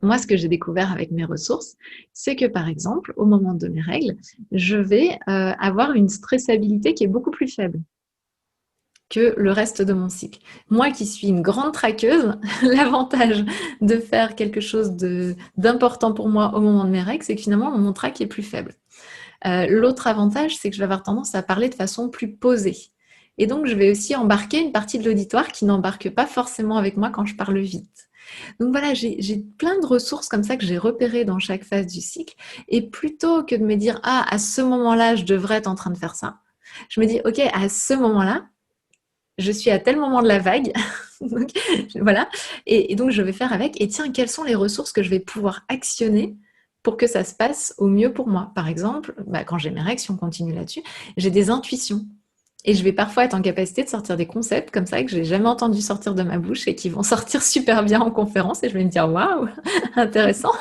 Moi, ce que j'ai découvert avec mes ressources, c'est que, par exemple, au moment de mes règles, je vais avoir une stressabilité qui est beaucoup plus faible que le reste de mon cycle. Moi qui suis une grande traqueuse, l'avantage de faire quelque chose d'important pour moi au moment de mes règles, c'est que finalement, mon trac est plus faible. L'autre avantage, c'est que je vais avoir tendance à parler de façon plus posée. Et donc, je vais aussi embarquer une partie de l'auditoire qui n'embarque pas forcément avec moi quand je parle vite. Donc voilà, j'ai plein de ressources comme ça que j'ai repérées dans chaque phase du cycle. Et plutôt que de me dire, ah, à ce moment-là, je devrais être en train de faire ça, je me dis, ok, à ce moment-là, je suis à tel moment de la vague, donc, voilà, et donc je vais faire avec. Et tiens, quelles sont les ressources que je vais pouvoir actionner pour que ça se passe au mieux pour moi? Par exemple, quand j'ai mes règles, si on continue là-dessus, j'ai des intuitions. Et je vais parfois être en capacité de sortir des concepts comme ça que j'ai jamais entendu sortir de ma bouche et qui vont sortir super bien en conférence. Et je vais me dire, waouh, intéressant.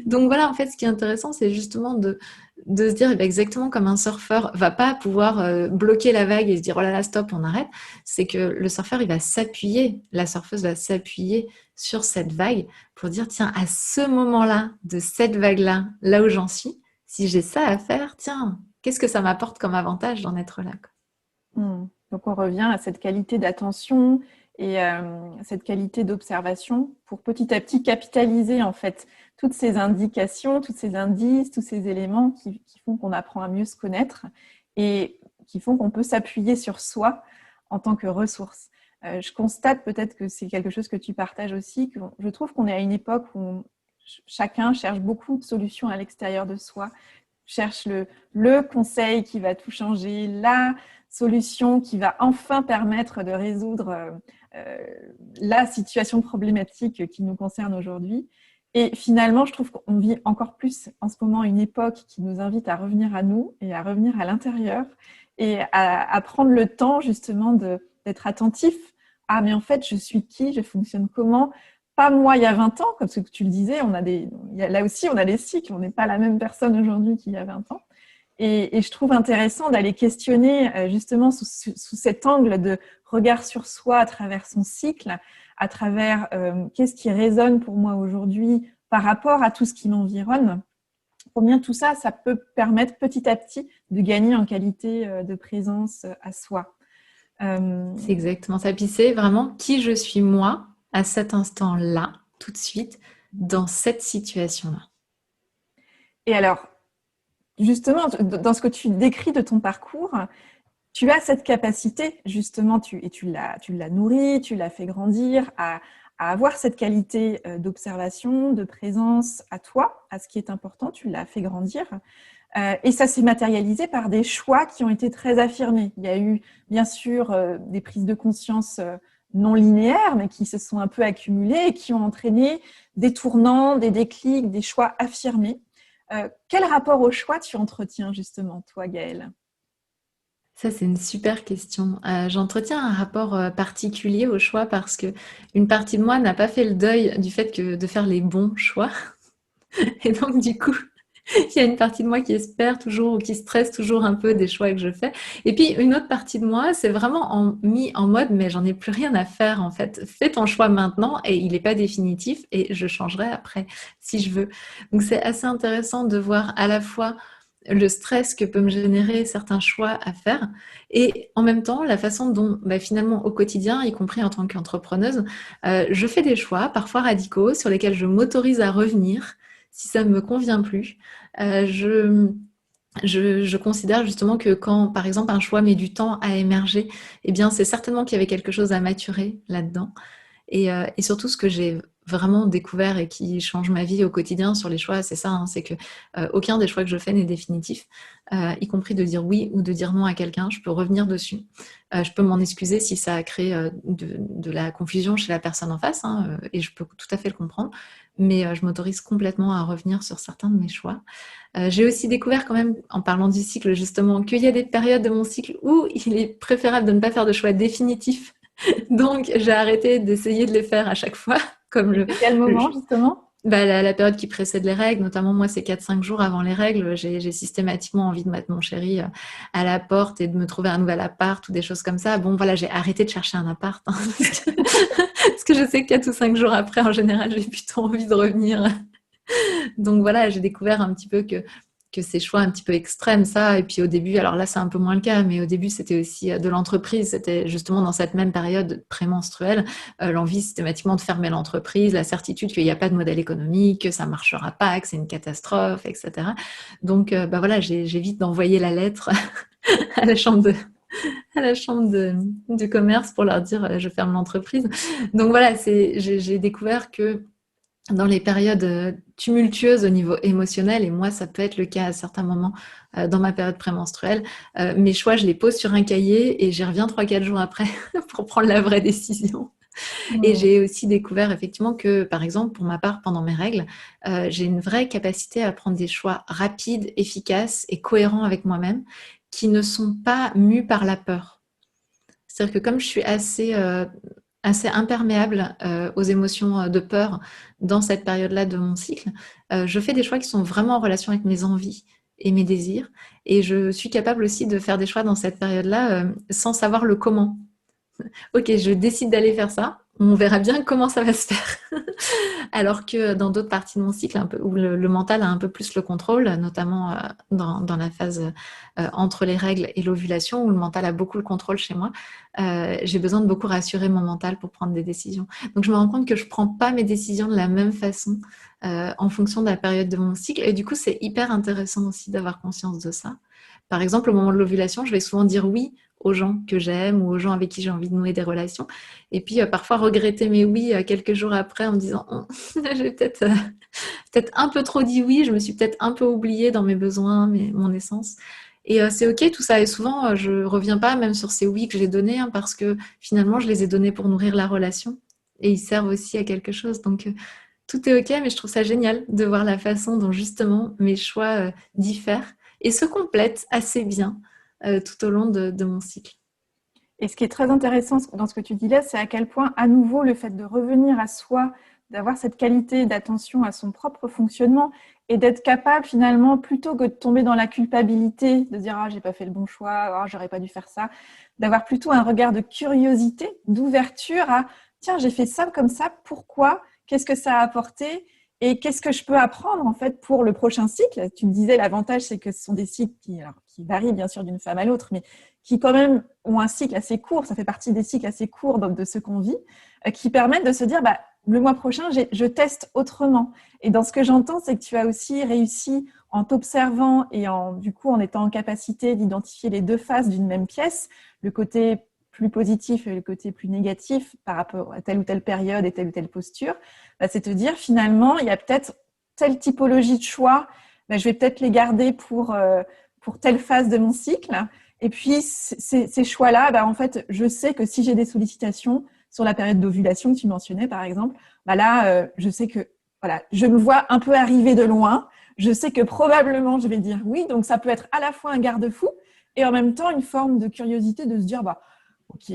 Donc voilà, en fait, ce qui est intéressant, c'est justement de se dire exactement comme un surfeur va pas pouvoir bloquer la vague et se dire oh là là, stop, on arrête. C'est que le surfeur, il va s'appuyer, la surfeuse va s'appuyer sur cette vague pour dire tiens, à ce moment-là, de cette vague-là, là où j'en suis, si j'ai ça à faire, tiens, qu'est-ce que ça m'apporte comme avantage d'en être là, quoi. Donc on revient à cette qualité d'attention et cette qualité d'observation pour petit à petit capitaliser en fait toutes ces indications, tous ces indices, tous ces éléments qui font qu'on apprend à mieux se connaître et qui font qu'on peut s'appuyer sur soi en tant que ressource. Je constate peut-être que c'est quelque chose que tu partages aussi, que je trouve qu'on est à une époque où chacun cherche beaucoup de solutions à l'extérieur de soi, cherches le conseil qui va tout changer, la solution qui va enfin permettre de résoudre la situation problématique qui nous concerne aujourd'hui. Et finalement, je trouve qu'on vit encore plus en ce moment une époque qui nous invite à revenir à nous et à revenir à l'intérieur et à prendre le temps justement d'être attentif à mais en fait, je suis qui, je fonctionne comment. Pas moi il y a 20 ans, comme ce que tu le disais, là aussi on a des cycles, on n'est pas la même personne aujourd'hui qu'il y a 20 ans. Et je trouve intéressant d'aller questionner justement sous cet angle de regard sur soi à travers son cycle, à travers qu'est-ce qui résonne pour moi aujourd'hui par rapport à tout ce qui m'environne. Combien tout ça, ça peut permettre petit à petit de gagner en qualité de présence à soi. C'est exactement ça. Puis c'est vraiment qui je suis moi à cet instant-là, tout de suite, dans cette situation-là. Et alors, justement, dans ce que tu décris de ton parcours, tu as cette capacité, justement, tu l'as nourri, tu l'as fait grandir, à avoir cette qualité d'observation, de présence à toi, à ce qui est important, tu l'as fait grandir. Et ça s'est matérialisé par des choix qui ont été très affirmés. Il y a eu, bien sûr, des prises de conscience non linéaires, mais qui se sont un peu accumulées et qui ont entraîné des tournants, des déclics, des choix affirmés. Quel rapport au choix tu entretiens, justement, toi, Gaëlle ? Ça, c'est une super question. J'entretiens un rapport particulier au choix parce que une partie de moi n'a pas fait le deuil du fait que de faire les bons choix. Et donc, du coup, il y a une partie de moi qui espère toujours ou qui stresse toujours un peu des choix que je fais. Et puis, une autre partie de moi, c'est vraiment mis en mode, mais j'en ai plus rien à faire, en fait. Fais ton choix maintenant et il n'est pas définitif et je changerai après, si je veux. Donc, c'est assez intéressant de voir à la fois le stress que peut me générer certains choix à faire et en même temps la façon dont finalement au quotidien, y compris en tant qu'entrepreneuse, je fais des choix parfois radicaux sur lesquels je m'autorise à revenir si ça ne me convient plus. Je considère justement que quand, par exemple, un choix met du temps à émerger, eh bien, c'est certainement qu'il y avait quelque chose à maturer là-dedans. Et surtout, ce que j'ai vraiment découvert et qui change ma vie au quotidien sur les choix, c'est ça, hein, c'est que aucun des choix que je fais n'est définitif, y compris de dire oui ou de dire non à quelqu'un. Je peux revenir dessus. Je peux m'en excuser si ça a créé de la confusion chez la personne en face, hein, et je peux tout à fait le comprendre. Mais je m'autorise complètement à revenir sur certains de mes choix. J'ai aussi découvert quand même, en parlant du cycle justement, qu'il y a des périodes de mon cycle où il est préférable de ne pas faire de choix définitifs. Donc, j'ai arrêté d'essayer de les faire à chaque fois. Quel moment, justement ? La période qui précède les règles, notamment moi, c'est 4-5 jours avant les règles, j'ai systématiquement envie de mettre mon chéri à la porte et de me trouver un nouvel appart ou des choses comme ça. Bon, voilà, j'ai arrêté de chercher un appart hein, parce que je sais que 4 ou 5 jours après, en général, j'ai plutôt envie de revenir. Donc voilà, j'ai découvert un petit peu que ces choix un petit peu extrêmes, ça. Et puis au début, alors là, c'est un peu moins le cas, mais au début, c'était aussi de l'entreprise. C'était justement dans cette même période prémenstruelle, l'envie systématiquement de fermer l'entreprise, la certitude qu'il n'y a pas de modèle économique, que ça ne marchera pas, que c'est une catastrophe, etc. Donc voilà, j'ai vite d'envoyer la lettre à la chambre du commerce pour leur dire je ferme l'entreprise. Donc voilà, j'ai découvert que dans les périodes tumultueuses au niveau émotionnel, et moi ça peut être le cas à certains moments dans ma période prémenstruelle, mes choix je les pose sur un cahier et j'y reviens 3-4 jours après pour prendre la vraie décision. Et j'ai aussi découvert effectivement que, par exemple, pour ma part, pendant mes règles, j'ai une vraie capacité à prendre des choix rapides, efficaces et cohérents avec moi-même qui ne sont pas mus par la peur. C'est-à-dire que comme je suis assez imperméable aux émotions de peur dans cette période-là de mon cycle, je fais des choix qui sont vraiment en relation avec mes envies et mes désirs. Et je suis capable aussi de faire des choix dans cette période-là sans savoir le comment. Ok, je décide d'aller faire ça. On verra bien comment ça va se faire. Alors que dans d'autres parties de mon cycle, un peu, où le mental a un peu plus le contrôle, notamment dans la phase entre les règles et l'ovulation, où le mental a beaucoup le contrôle chez moi, j'ai besoin de beaucoup rassurer mon mental pour prendre des décisions. Donc je me rends compte que je ne prends pas mes décisions de la même façon en fonction de la période de mon cycle. Et du coup, c'est hyper intéressant aussi d'avoir conscience de ça. Par exemple, au moment de l'ovulation, je vais souvent dire oui aux gens que j'aime ou aux gens avec qui j'ai envie de nouer des relations. Et puis parfois regretter mes oui quelques jours après en me disant oh, j'ai peut-être un peu trop dit oui, je me suis peut-être un peu oubliée dans mes besoins, mon essence. Et c'est ok tout ça. Et souvent, je reviens pas même sur ces oui que j'ai donnés parce que finalement, je les ai donnés pour nourrir la relation et ils servent aussi à quelque chose. Donc, tout est ok, mais je trouve ça génial de voir la façon dont justement mes choix diffèrent et se complètent assez bien tout au long de mon cycle. Et ce qui est très intéressant dans ce que tu dis là, c'est à quel point, à nouveau, le fait de revenir à soi, d'avoir cette qualité d'attention à son propre fonctionnement et d'être capable finalement, plutôt que de tomber dans la culpabilité, de dire « Ah, j'ai pas fait le bon choix, ah, j'aurais pas dû faire ça », d'avoir plutôt un regard de curiosité, d'ouverture à « Tiens, j'ai fait ça comme ça, pourquoi ? Qu'est-ce que ça a apporté ? Et qu'est-ce que je peux apprendre en fait pour le prochain cycle ?» Tu me disais, l'avantage, c'est que ce sont des cycles qui varient bien sûr d'une femme à l'autre, mais qui quand même ont un cycle assez court, ça fait partie des cycles assez courts de ce qu'on vit, qui permettent de se dire, le mois prochain, je teste autrement. Et dans ce que j'entends, c'est que tu as aussi réussi en t'observant et du coup, en étant en capacité d'identifier les deux faces d'une même pièce, le côté plus positif et le côté plus négatif par rapport à telle ou telle période et telle ou telle posture, c'est te dire finalement, il y a peut-être telle typologie de choix, je vais peut-être les garder pour telle phase de mon cycle. Et puis, ces choix-là, en fait, je sais que si j'ai des sollicitations sur la période d'ovulation que tu mentionnais, par exemple, là, je sais que voilà, je me vois un peu arriver de loin. Je sais que probablement, je vais dire oui. Donc, ça peut être à la fois un garde-fou et en même temps une forme de curiosité de se dire, ok,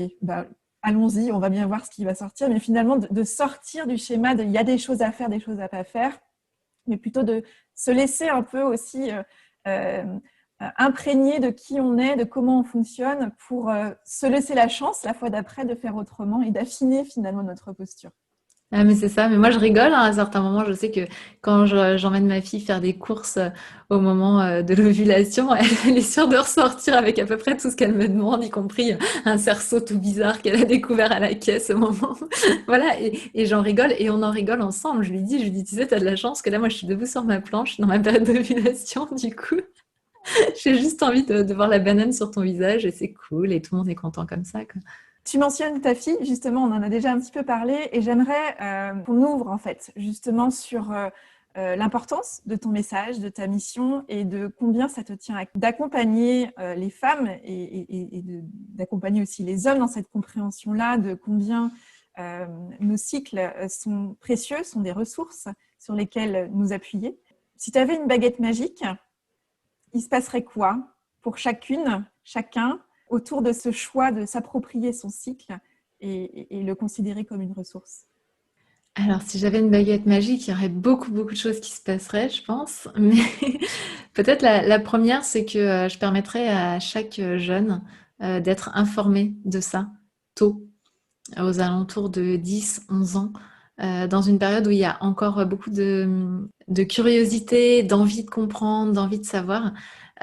allons-y, on va bien voir ce qui va sortir. Mais finalement, de sortir du schéma il y a des choses à faire, des choses à pas faire, mais plutôt de se laisser un peu aussi imprégné de qui on est, de comment on fonctionne, pour se laisser la chance, la fois d'après, de faire autrement et d'affiner finalement notre posture. Ah, mais c'est ça, mais moi je rigole à un certain moment, je sais que quand j'emmène ma fille faire des courses au moment de l'ovulation, elle est sûre de ressortir avec à peu près tout ce qu'elle me demande, y compris un cerceau tout bizarre qu'elle a découvert à la caisse au moment. Voilà, et j'en rigole et on en rigole ensemble. Je lui dis, tu sais, t'as de la chance que là, moi je suis debout sur ma planche dans ma période d'ovulation, du coup, j'ai juste envie de voir la banane sur ton visage et c'est cool et tout le monde est content comme ça, quoi. Tu mentionnes ta fille, justement, on en a déjà un petit peu parlé, et j'aimerais qu'on ouvre en fait justement sur l'importance de ton message, de ta mission, et de combien ça te tient d'accompagner les femmes et d'accompagner aussi les hommes dans cette compréhension-là, de combien nos cycles sont précieux, sont des ressources sur lesquelles nous appuyer. Si tu avais une baguette magique, il se passerait quoi pour chacune, chacun, autour de ce choix de s'approprier son cycle et le considérer comme une ressource? Alors, si j'avais une baguette magique, il y aurait beaucoup, beaucoup de choses qui se passeraient, je pense. Mais peut-être la première, c'est que je permettrais à chaque jeune d'être informé de ça tôt, aux alentours de 10, 11 ans, dans une période où il y a encore beaucoup de curiosité, d'envie de comprendre, d'envie de savoir,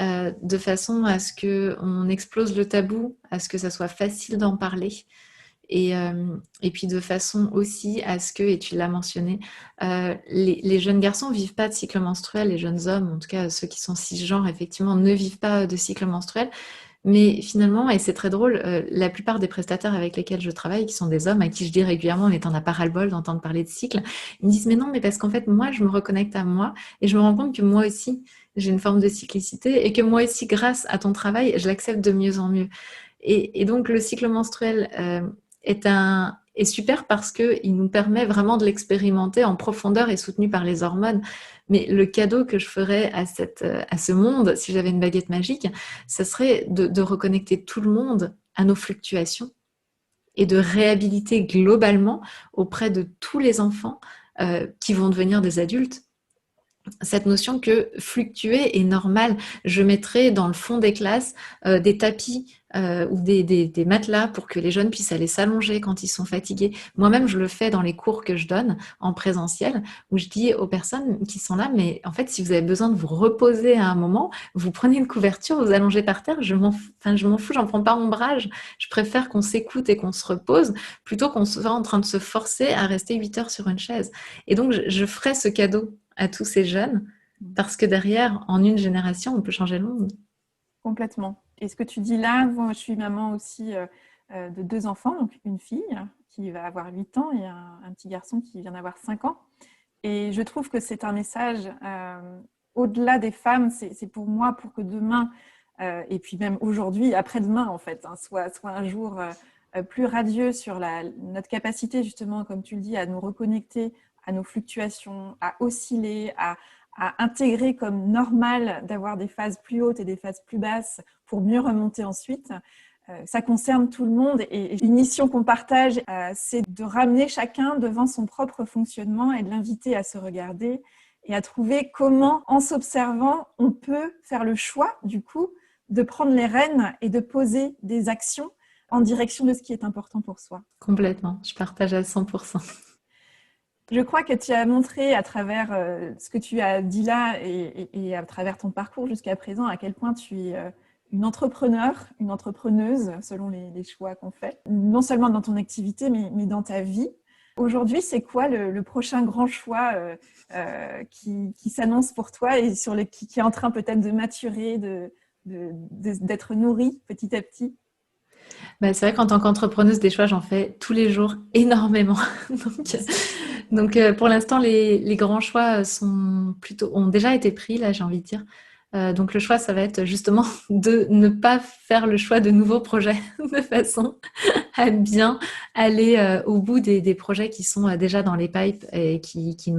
de façon à ce qu'on explose le tabou, à ce que ça soit facile d'en parler. Et puis de façon aussi à ce que, et tu l'as mentionné, les jeunes garçons ne vivent pas de cycle menstruel, les jeunes hommes, en tout cas ceux qui sont cisgenres, effectivement, ne vivent pas de cycle menstruel. Mais finalement, et c'est très drôle, la plupart des prestataires avec lesquels je travaille, qui sont des hommes, à qui je dis régulièrement, mais t'en as pas ras-le-bol d'entendre parler de cycle, ils me disent, mais non, mais parce qu'en fait, moi, je me reconnecte à moi et je me rends compte que moi aussi, j'ai une forme de cyclicité et que moi aussi, grâce à ton travail, je l'accepte de mieux en mieux. Et donc, le cycle menstruel est super parce qu'il nous permet vraiment de l'expérimenter en profondeur et soutenu par les hormones. Mais le cadeau que je ferais à ce monde, si j'avais une baguette magique, ce serait de reconnecter tout le monde à nos fluctuations et de réhabiliter globalement auprès de tous les enfants qui vont devenir des adultes cette notion que fluctuer est normal. Je mettrai dans le fond des classes des tapis ou des matelas pour que les jeunes puissent aller s'allonger quand ils sont fatigués. Moi-même, je le fais dans les cours que je donne en présentiel, où je dis aux personnes qui sont là, mais en fait, si vous avez besoin de vous reposer à un moment, vous prenez une couverture, vous allongez par terre, je m'en fous, j'en prends pas ombrage. Je préfère qu'on s'écoute et qu'on se repose plutôt qu'on soit en train de se forcer à rester 8 heures sur une chaise. Et donc, je ferai ce cadeau à tous ces jeunes, parce que derrière, en une génération, on peut changer le monde. Complètement. Et ce que tu dis là, moi, je suis maman aussi de 2 enfants, donc une fille qui va avoir 8 ans et un petit garçon qui vient d'avoir 5 ans. Et je trouve que c'est un message au-delà des femmes, c'est pour moi, pour que demain, et puis même aujourd'hui, après-demain en fait, soit un jour plus radieux sur notre capacité justement, comme tu le dis, à nous reconnecter à nos fluctuations, à osciller, à intégrer comme normal d'avoir des phases plus hautes et des phases plus basses pour mieux remonter ensuite. Ça concerne tout le monde et une mission qu'on partage, c'est de ramener chacun devant son propre fonctionnement et de l'inviter à se regarder et à trouver comment, en s'observant, on peut faire le choix, du coup, de prendre les rênes et de poser des actions en direction de ce qui est important pour soi. Complètement, je partage à 100%. Je crois que tu as montré à travers ce que tu as dit là et à travers ton parcours jusqu'à présent à quel point tu es une entrepreneur, une entrepreneuse selon les choix qu'on fait, non seulement dans ton activité mais dans ta vie. Aujourd'hui, c'est quoi le prochain grand choix qui s'annonce pour toi et qui est en train peut-être de maturer, d'être nourri petit à petit? Bah, c'est vrai qu'en tant qu'entrepreneuse, des choix, j'en fais tous les jours énormément. Donc, pour l'instant, les grands choix ont déjà été pris, là, j'ai envie de dire. Donc, le choix, ça va être justement de ne pas faire le choix de nouveaux projets de façon à bien aller au bout des projets qui sont déjà dans les pipes et qui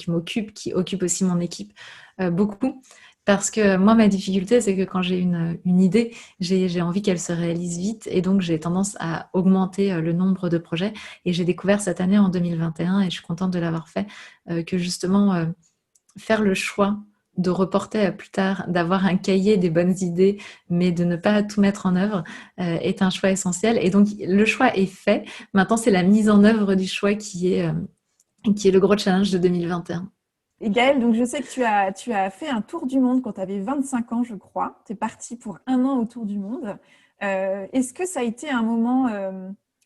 m'occupent, qui occupent aussi mon équipe beaucoup. Parce que moi, ma difficulté, c'est que quand j'ai une idée, j'ai envie qu'elle se réalise vite et donc j'ai tendance à augmenter le nombre de projets. Et j'ai découvert cette année en 2021, et je suis contente de l'avoir fait, que justement faire le choix de reporter à plus tard, d'avoir un cahier des bonnes idées, mais de ne pas tout mettre en œuvre, est un choix essentiel. Et donc, le choix est fait. Maintenant, c'est la mise en œuvre du choix qui est le gros challenge de 2021. Et Gaëlle, donc je sais que tu as fait un tour du monde quand tu avais 25 ans, je crois. Tu es partie pour 1 an autour du monde. Est-ce que ça a été un moment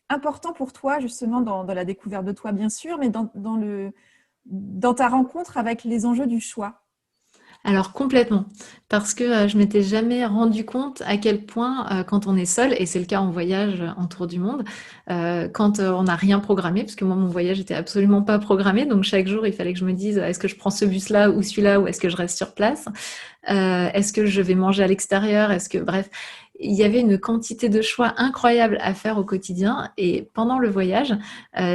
important pour toi, justement, dans la découverte de toi, bien sûr, mais dans ta rencontre avec les enjeux du choix? Alors complètement, parce que je m'étais jamais rendu compte à quel point quand on est seul, et c'est le cas en voyage en tour du monde, quand on n'a rien programmé, parce que moi mon voyage était absolument pas programmé, donc chaque jour il fallait que je me dise est-ce que je prends ce bus-là ou celui-là, ou est-ce que je reste sur place, est-ce que je vais manger à l'extérieur, bref, il y avait une quantité de choix incroyable à faire au quotidien. Et pendant le voyage,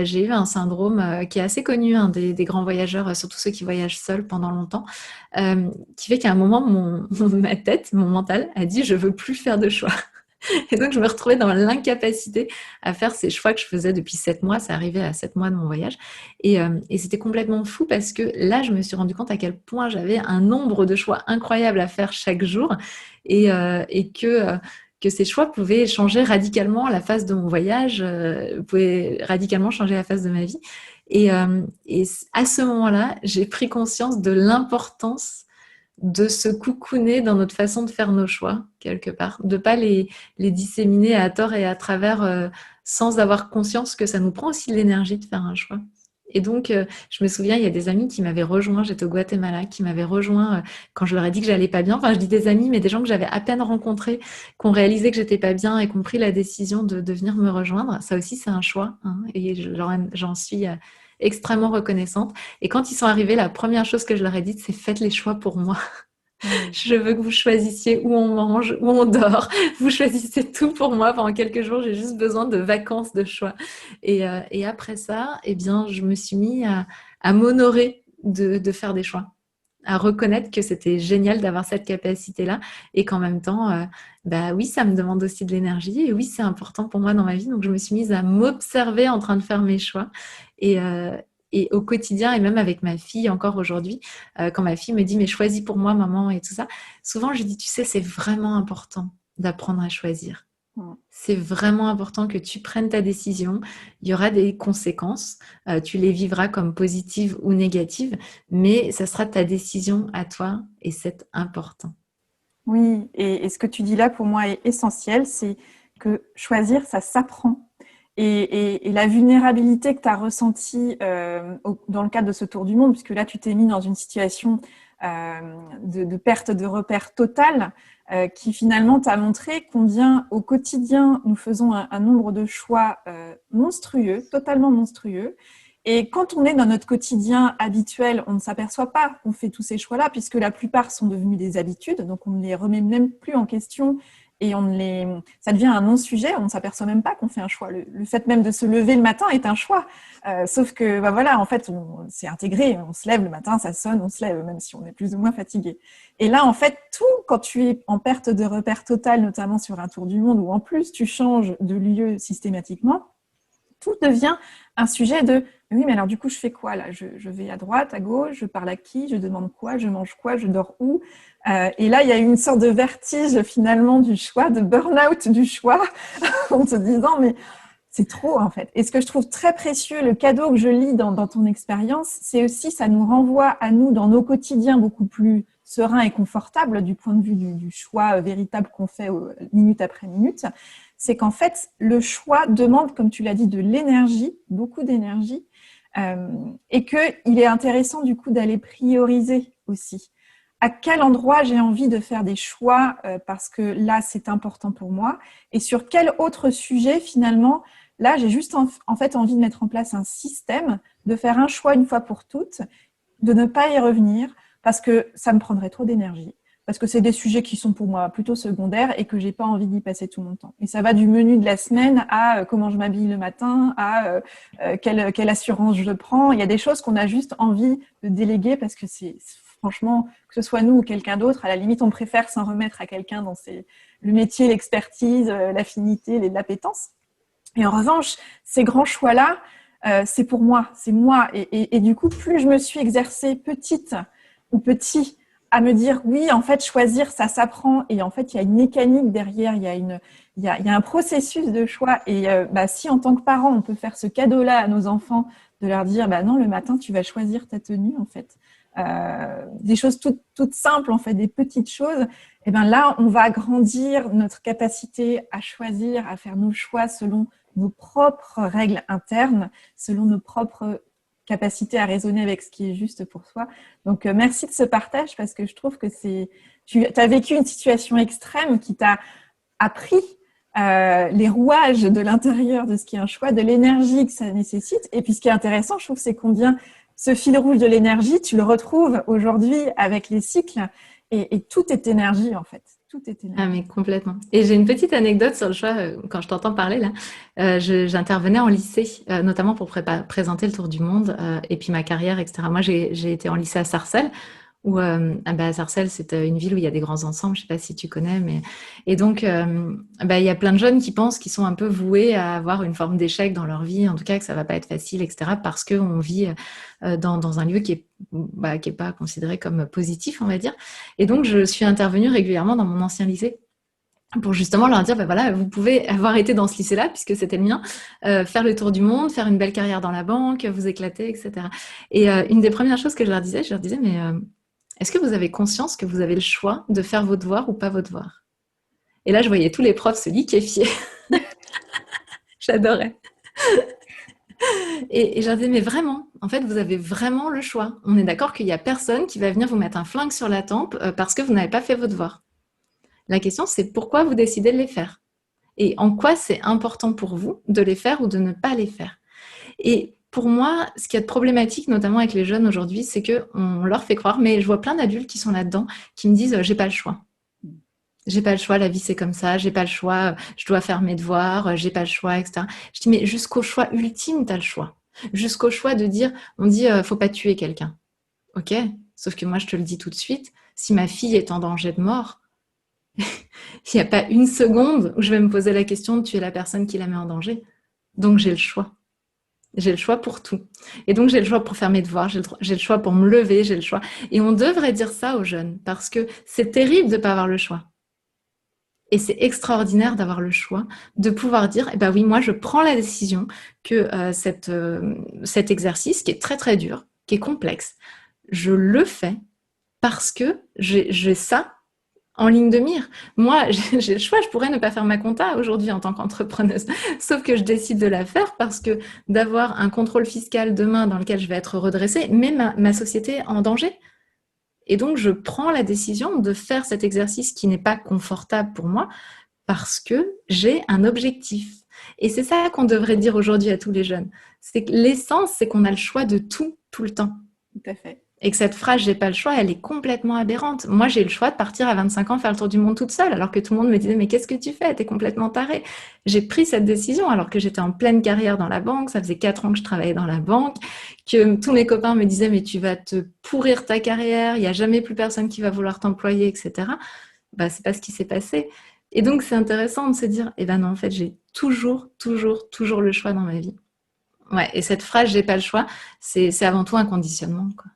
j'ai eu un syndrome qui est assez connu, hein, des grands voyageurs, surtout ceux qui voyagent seuls pendant longtemps, qui fait qu'à un moment, ma tête, mon mental a dit « je veux plus faire de choix ». Et donc, je me retrouvais dans l'incapacité à faire ces choix que je faisais depuis 7 mois. Ça arrivait à 7 mois de mon voyage. Et c'était complètement fou parce que là, je me suis rendu compte à quel point j'avais un nombre de choix incroyables à faire chaque jour et que ces choix pouvaient changer radicalement la phase de mon voyage, pouvaient radicalement changer la phase de ma vie. Et à ce moment-là, j'ai pris conscience de l'importance de se coucouner dans notre façon de faire nos choix, quelque part, de pas les disséminer à tort et à travers sans avoir conscience que ça nous prend aussi de l'énergie de faire un choix. Et donc, je me souviens, il y a des amis qui m'avaient rejoint, j'étais au Guatemala, qui m'avaient rejoint quand je leur ai dit que j'allais pas bien. Enfin, je dis des amis, mais des gens que j'avais à peine rencontrés, qui ont réalisé que j'étais pas bien et qui ont pris la décision de venir me rejoindre. Ça aussi, c'est un choix, hein, et j'en suis extrêmement reconnaissante. Et quand ils sont arrivés, la première chose que je leur ai dite, c'est faites les choix pour moi. Je veux que vous choisissiez où on mange, où on dort. Vous choisissez tout pour moi pendant quelques jours. J'ai juste besoin de vacances de choix. Et après ça, eh bien, je me suis mis à m'honorer de faire des choix, à reconnaître que c'était génial d'avoir cette capacité-là et qu'en même temps, bah oui, ça me demande aussi de l'énergie et oui, c'est important pour moi dans ma vie. Donc, je me suis mise à m'observer en train de faire mes choix et, et au quotidien et même avec ma fille encore aujourd'hui, quand ma fille me dit « mais choisis pour moi, maman » et tout ça, souvent je dis « tu sais, c'est vraiment important d'apprendre à choisir. » C'est vraiment important que tu prennes ta décision. Il y aura des conséquences. Tu les vivras comme positives ou négatives, mais ça sera ta décision à toi et c'est important. Oui, et ce que tu dis là pour moi est essentiel, c'est que choisir, ça s'apprend. et la vulnérabilité que tu as ressentie dans le cadre de ce tour du monde, puisque là, tu t'es mis dans une situation de perte de repère totale, qui finalement t'a montré combien au quotidien nous faisons un nombre de choix monstrueux, totalement monstrueux. Et quand on est dans notre quotidien habituel, on ne s'aperçoit pas qu'on fait tous ces choix-là, puisque la plupart sont devenus des habitudes, donc on ne les remet même plus en question et ça devient un non-sujet, on ne s'aperçoit même pas qu'on fait un choix. Le fait même de se lever le matin est un choix, sauf que voilà, en fait, c'est intégré, on se lève le matin, ça sonne, on se lève, même si on est plus ou moins fatigué. Et là, en fait, tout, quand tu es en perte de repère totale, notamment sur un tour du monde, où en plus tu changes de lieu systématiquement, tout devient un sujet de « oui, mais alors du coup, je fais quoi là ? Je vais à droite, à gauche, je parle à qui ? Je demande quoi ? Je mange quoi ? Je dors où ?» Et là, il y a une sorte de vertige finalement du choix, de burn-out du choix, en te disant « mais c'est trop en fait ». Et ce que je trouve très précieux, le cadeau que je lis dans ton expérience, c'est aussi, ça nous renvoie à nous dans nos quotidiens beaucoup plus sereins et confortables du point de vue du choix véritable qu'on fait minute après minute. C'est qu'en fait, le choix demande, comme tu l'as dit, de l'énergie, beaucoup d'énergie, et qu'il est intéressant du coup d'aller prioriser aussi. À quel endroit j'ai envie de faire des choix parce que là, c'est important pour moi, et sur quel autre sujet, finalement, là, j'ai juste en fait envie de mettre en place un système, de faire un choix une fois pour toutes, de ne pas y revenir, parce que ça me prendrait trop d'énergie. Parce que c'est des sujets qui sont pour moi plutôt secondaires et que j'ai pas envie d'y passer tout mon temps. Et ça va du menu de la semaine à comment je m'habille le matin, à quelle assurance je prends. Il y a des choses qu'on a juste envie de déléguer parce que c'est franchement, que ce soit nous ou quelqu'un d'autre, à la limite, on préfère s'en remettre à quelqu'un dont c'est le métier, l'expertise, l'affinité, l'appétence. Et en revanche, ces grands choix-là, c'est pour moi, c'est moi. Et du coup, plus je me suis exercée petite ou petit à me dire oui, en fait, choisir, ça s'apprend. Et en fait, il y a une mécanique derrière, il y a un processus de choix. Et si en tant que parent, on peut faire ce cadeau-là à nos enfants, de leur dire non, le matin, tu vas choisir ta tenue, en fait. Des choses toutes simples, en fait, des petites choses. Et là, on va agrandir notre capacité à choisir, à faire nos choix selon nos propres règles internes, selon nos propres capacité à raisonner avec ce qui est juste pour soi. Donc, merci de ce partage parce que je trouve que tu as vécu une situation extrême qui t'a appris les rouages de l'intérieur de ce qui est un choix, de l'énergie que ça nécessite. Et puis, ce qui est intéressant, je trouve, c'est combien ce fil rouge de l'énergie, tu le retrouves aujourd'hui avec les cycles et tout est énergie, en fait. Tout est énergie. Ah, mais complètement. Et j'ai une petite anecdote sur le choix. Quand je t'entends parler là, j'intervenais en lycée, notamment pour présenter le tour du monde et puis ma carrière, etc. Moi, j'ai été en lycée à Sarcelles, où Sarcelles, c'est une ville où il y a des grands ensembles. Je sais pas si tu connais, mais et donc il y a plein de jeunes qui pensent qu'ils sont un peu voués à avoir une forme d'échec dans leur vie, en tout cas que ça va pas être facile, etc. Parce que on vit dans un lieu qui est pas considéré comme positif, on va dire. Et donc je suis intervenue régulièrement dans mon ancien lycée pour justement leur dire, voilà, vous pouvez avoir été dans ce lycée-là, puisque c'était le mien, faire le tour du monde, faire une belle carrière dans la banque, vous éclater, etc. Et une des premières choses que je leur disais, mais est-ce que vous avez conscience que vous avez le choix de faire vos devoirs ou pas vos devoirs? Et là, je voyais tous les profs se liquéfier. J'adorais. Et je leur disais, mais vraiment, en fait, vous avez vraiment le choix. On est d'accord qu'il n'y a personne qui va venir vous mettre un flingue sur la tempe parce que vous n'avez pas fait vos devoirs. La question, c'est pourquoi vous décidez de les faire et en quoi c'est important pour vous de les faire ou de ne pas les faire. Et pour moi, ce qui est problématique, notamment avec les jeunes aujourd'hui, c'est qu'on leur fait croire, mais je vois plein d'adultes qui sont là-dedans, qui me disent « j'ai pas le choix ». J'ai pas le choix, la vie c'est comme ça, j'ai pas le choix, je dois faire mes devoirs, j'ai pas le choix, etc. Je dis, mais jusqu'au choix ultime, t'as le choix. Jusqu'au choix de dire, on dit, faut pas tuer quelqu'un. Ok, sauf que moi je te le dis tout de suite, si ma fille est en danger de mort, il n'y a pas une seconde où je vais me poser la question de tuer la personne qui la met en danger. Donc j'ai le choix. J'ai le choix pour tout. Et donc, j'ai le choix pour faire mes devoirs, j'ai le choix pour me lever, j'ai le choix. Et on devrait dire ça aux jeunes, parce que c'est terrible de ne pas avoir le choix. Et c'est extraordinaire d'avoir le choix, de pouvoir dire, oui, moi, je prends la décision que cet exercice, qui est très, très dur, qui est complexe, je le fais parce que j'ai ça en ligne de mire. Moi, j'ai le choix, je pourrais ne pas faire ma compta aujourd'hui en tant qu'entrepreneuse. Sauf que je décide de la faire parce que d'avoir un contrôle fiscal demain dans lequel je vais être redressée met ma société en danger. Et donc, je prends la décision de faire cet exercice qui n'est pas confortable pour moi parce que j'ai un objectif. Et c'est ça qu'on devrait dire aujourd'hui à tous les jeunes. C'est que l'essence, c'est qu'on a le choix de tout le temps. Tout à fait. Et que cette phrase j'ai pas le choix, elle est complètement aberrante. Moi, j'ai eu le choix de partir à 25 ans faire le tour du monde toute seule, alors que tout le monde me disait mais qu'est-ce que tu fais? T'es complètement tarée. J'ai pris cette décision alors que j'étais en pleine carrière dans la banque, ça faisait 4 ans que je travaillais dans la banque, que tous mes copains me disaient mais tu vas te pourrir ta carrière, il y a jamais plus personne qui va vouloir t'employer, etc. Bah c'est pas ce qui s'est passé. Et donc c'est intéressant de se dire eh ben non en fait j'ai toujours le choix dans ma vie. Ouais, et cette phrase j'ai pas le choix, c'est avant tout un conditionnement, quoi.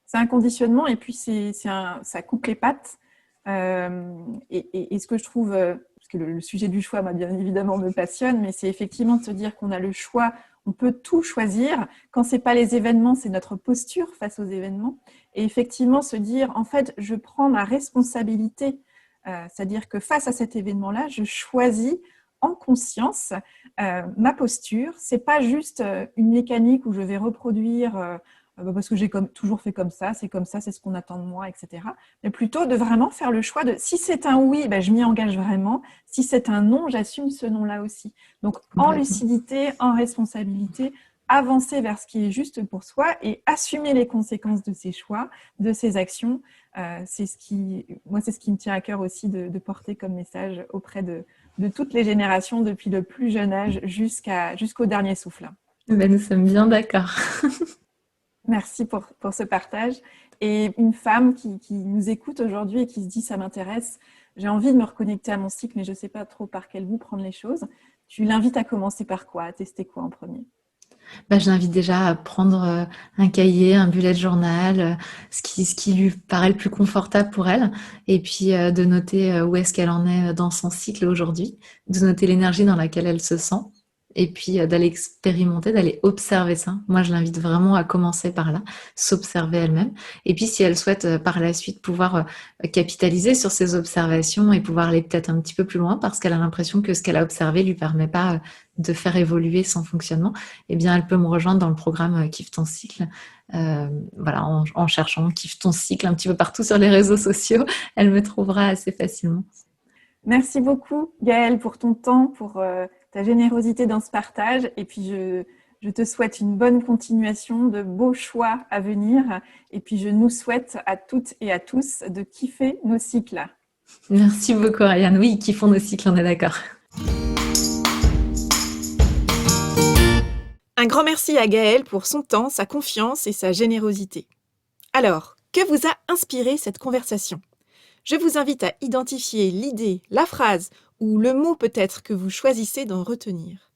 C'est un conditionnement et puis ça coupe les pattes. Et ce que je trouve, parce que le sujet du choix, bien évidemment, me passionne, mais c'est effectivement de se dire qu'on a le choix, on peut tout choisir. Quand c'est pas les événements, c'est notre posture face aux événements. Et effectivement, se dire, en fait, je prends ma responsabilité. C'est-à-dire que face à cet événement-là, je choisis en conscience ma posture. C'est pas juste une mécanique où je vais reproduire parce que j'ai toujours fait comme ça, c'est ce qu'on attend de moi, etc. Mais plutôt de vraiment faire le choix de, si c'est un oui, je m'y engage vraiment. Si c'est un non, j'assume ce non-là aussi. Donc, en lucidité, en responsabilité, avancer vers ce qui est juste pour soi et assumer les conséquences de ses choix, de ses actions. C'est ce qui me tient à cœur aussi de porter comme message auprès de toutes les générations, depuis le plus jeune âge jusqu'au dernier souffle. Nous sommes bien d'accord. Merci pour ce partage. Et une femme qui nous écoute aujourd'hui et qui se dit « ça m'intéresse, j'ai envie de me reconnecter à mon cycle, mais je ne sais pas trop par quel bout prendre les choses », tu l'invites à commencer par quoi? À tester quoi en premier? Je l'invite déjà à prendre un cahier, un bullet journal, ce qui lui paraît le plus confortable pour elle, et puis de noter où est-ce qu'elle en est dans son cycle aujourd'hui, de noter l'énergie dans laquelle elle se sent, et puis d'aller expérimenter, d'aller observer ça. Moi, je l'invite vraiment à commencer par là, s'observer elle-même. Et puis, si elle souhaite par la suite pouvoir capitaliser sur ses observations et pouvoir aller peut-être un petit peu plus loin parce qu'elle a l'impression que ce qu'elle a observé lui permet pas de faire évoluer son fonctionnement, eh bien, elle peut me rejoindre dans le programme Kiffe ton cycle. Voilà, en cherchant Kiffe ton cycle un petit peu partout sur les réseaux sociaux, elle me trouvera assez facilement. Merci beaucoup, Gaëlle, pour ton temps, pour ta générosité dans ce partage. Et puis, je te souhaite une bonne continuation, de beaux choix à venir. Et puis, je nous souhaite à toutes et à tous de kiffer nos cycles. Merci beaucoup, Ariane. Oui, kiffons nos cycles, on est d'accord. Un grand merci à Gaëlle pour son temps, sa confiance et sa générosité. Alors, que vous a inspiré cette conversation ? Je vous invite à identifier l'idée, la phrase ou le mot peut-être que vous choisissez d'en retenir.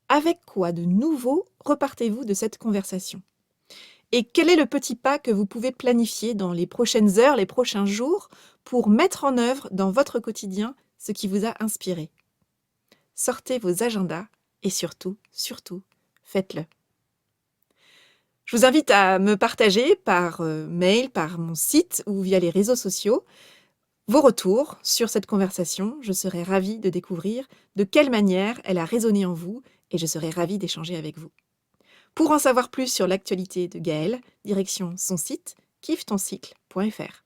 Avec quoi de nouveau repartez-vous de cette conversation ? Et quel est le petit pas que vous pouvez planifier dans les prochaines heures, les prochains jours, pour mettre en œuvre dans votre quotidien ce qui vous a inspiré ? Sortez vos agendas et surtout, faites-le. Je vous invite à me partager par mail, par mon site ou via les réseaux sociaux vos retours sur cette conversation. Je serai ravie de découvrir de quelle manière elle a résonné en vous et je serai ravie d'échanger avec vous. Pour en savoir plus sur l'actualité de Gaëlle, direction son site kiffetoncycle.fr.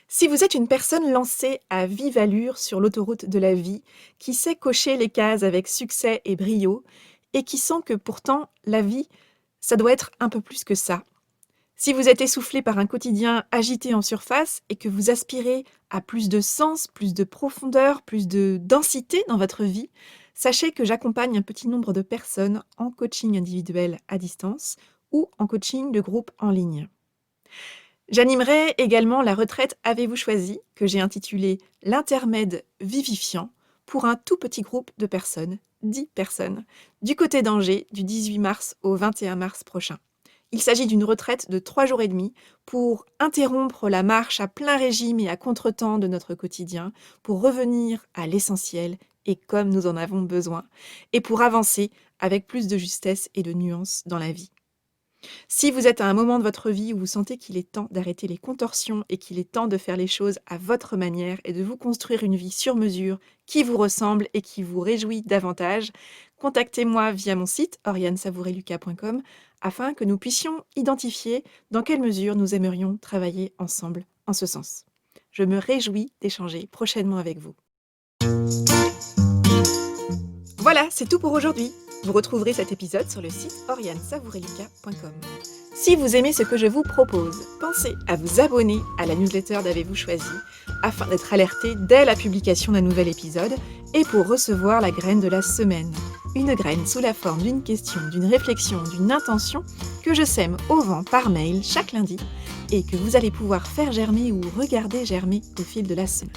Si vous êtes une personne lancée à vive allure sur l'autoroute de la vie, qui sait cocher les cases avec succès et brio, et qui sent que pourtant la vie, ça doit être un peu plus que ça. Si vous êtes essoufflé par un quotidien agité en surface et que vous aspirez à plus de sens, plus de profondeur, plus de densité dans votre vie, sachez que j'accompagne un petit nombre de personnes en coaching individuel à distance ou en coaching de groupe en ligne. J'animerai également la retraite Avez-vous choisi, que j'ai intitulée l'intermède vivifiant, pour un tout petit groupe de personnes, 10 personnes, du côté d'Angers, du 18 mars au 21 mars prochain. Il s'agit d'une retraite de 3 jours et demi pour interrompre la marche à plein régime et à contretemps de notre quotidien, pour revenir à l'essentiel et comme nous en avons besoin, et pour avancer avec plus de justesse et de nuance dans la vie. Si vous êtes à un moment de votre vie où vous sentez qu'il est temps d'arrêter les contorsions et qu'il est temps de faire les choses à votre manière et de vous construire une vie sur mesure qui vous ressemble et qui vous réjouit davantage, contactez-moi via mon site oriansavoureluca.com afin que nous puissions identifier dans quelle mesure nous aimerions travailler ensemble en ce sens. Je me réjouis d'échanger prochainement avec vous. Voilà, c'est tout pour aujourd'hui. Vous retrouverez cet épisode sur le site oriansavoureluca.com. Si vous aimez ce que je vous propose, pensez à vous abonner à la newsletter d'Avez-vous choisi afin d'être alerté dès la publication d'un nouvel épisode et pour recevoir la graine de la semaine. Une graine sous la forme d'une question, d'une réflexion, d'une intention que je sème au vent par mail chaque lundi et que vous allez pouvoir faire germer ou regarder germer au fil de la semaine.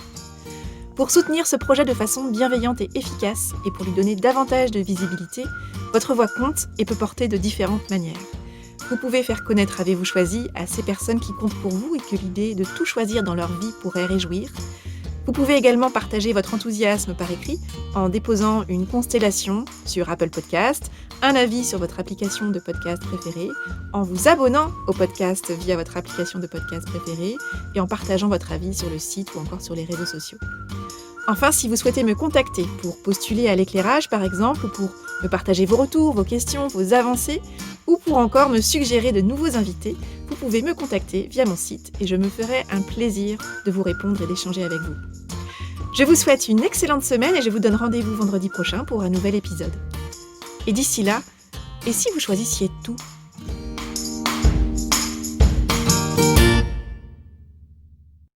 Pour soutenir ce projet de façon bienveillante et efficace et pour lui donner davantage de visibilité, votre voix compte et peut porter de différentes manières. Vous pouvez faire connaître Avez-vous choisi à ces personnes qui comptent pour vous et que l'idée de tout choisir dans leur vie pourrait réjouir. Vous pouvez également partager votre enthousiasme par écrit en déposant une constellation sur Apple Podcast, un avis sur votre application de podcast préférée, en vous abonnant au podcast via votre application de podcast préférée et en partageant votre avis sur le site ou encore sur les réseaux sociaux. Enfin, si vous souhaitez me contacter pour postuler à l'éclairage par exemple, ou pour me partager vos retours, vos questions, vos avancées, ou pour encore me suggérer de nouveaux invités, vous pouvez me contacter via mon site et je me ferai un plaisir de vous répondre et d'échanger avec vous. Je vous souhaite une excellente semaine et je vous donne rendez-vous vendredi prochain pour un nouvel épisode. Et d'ici là, et si vous choisissiez tout ?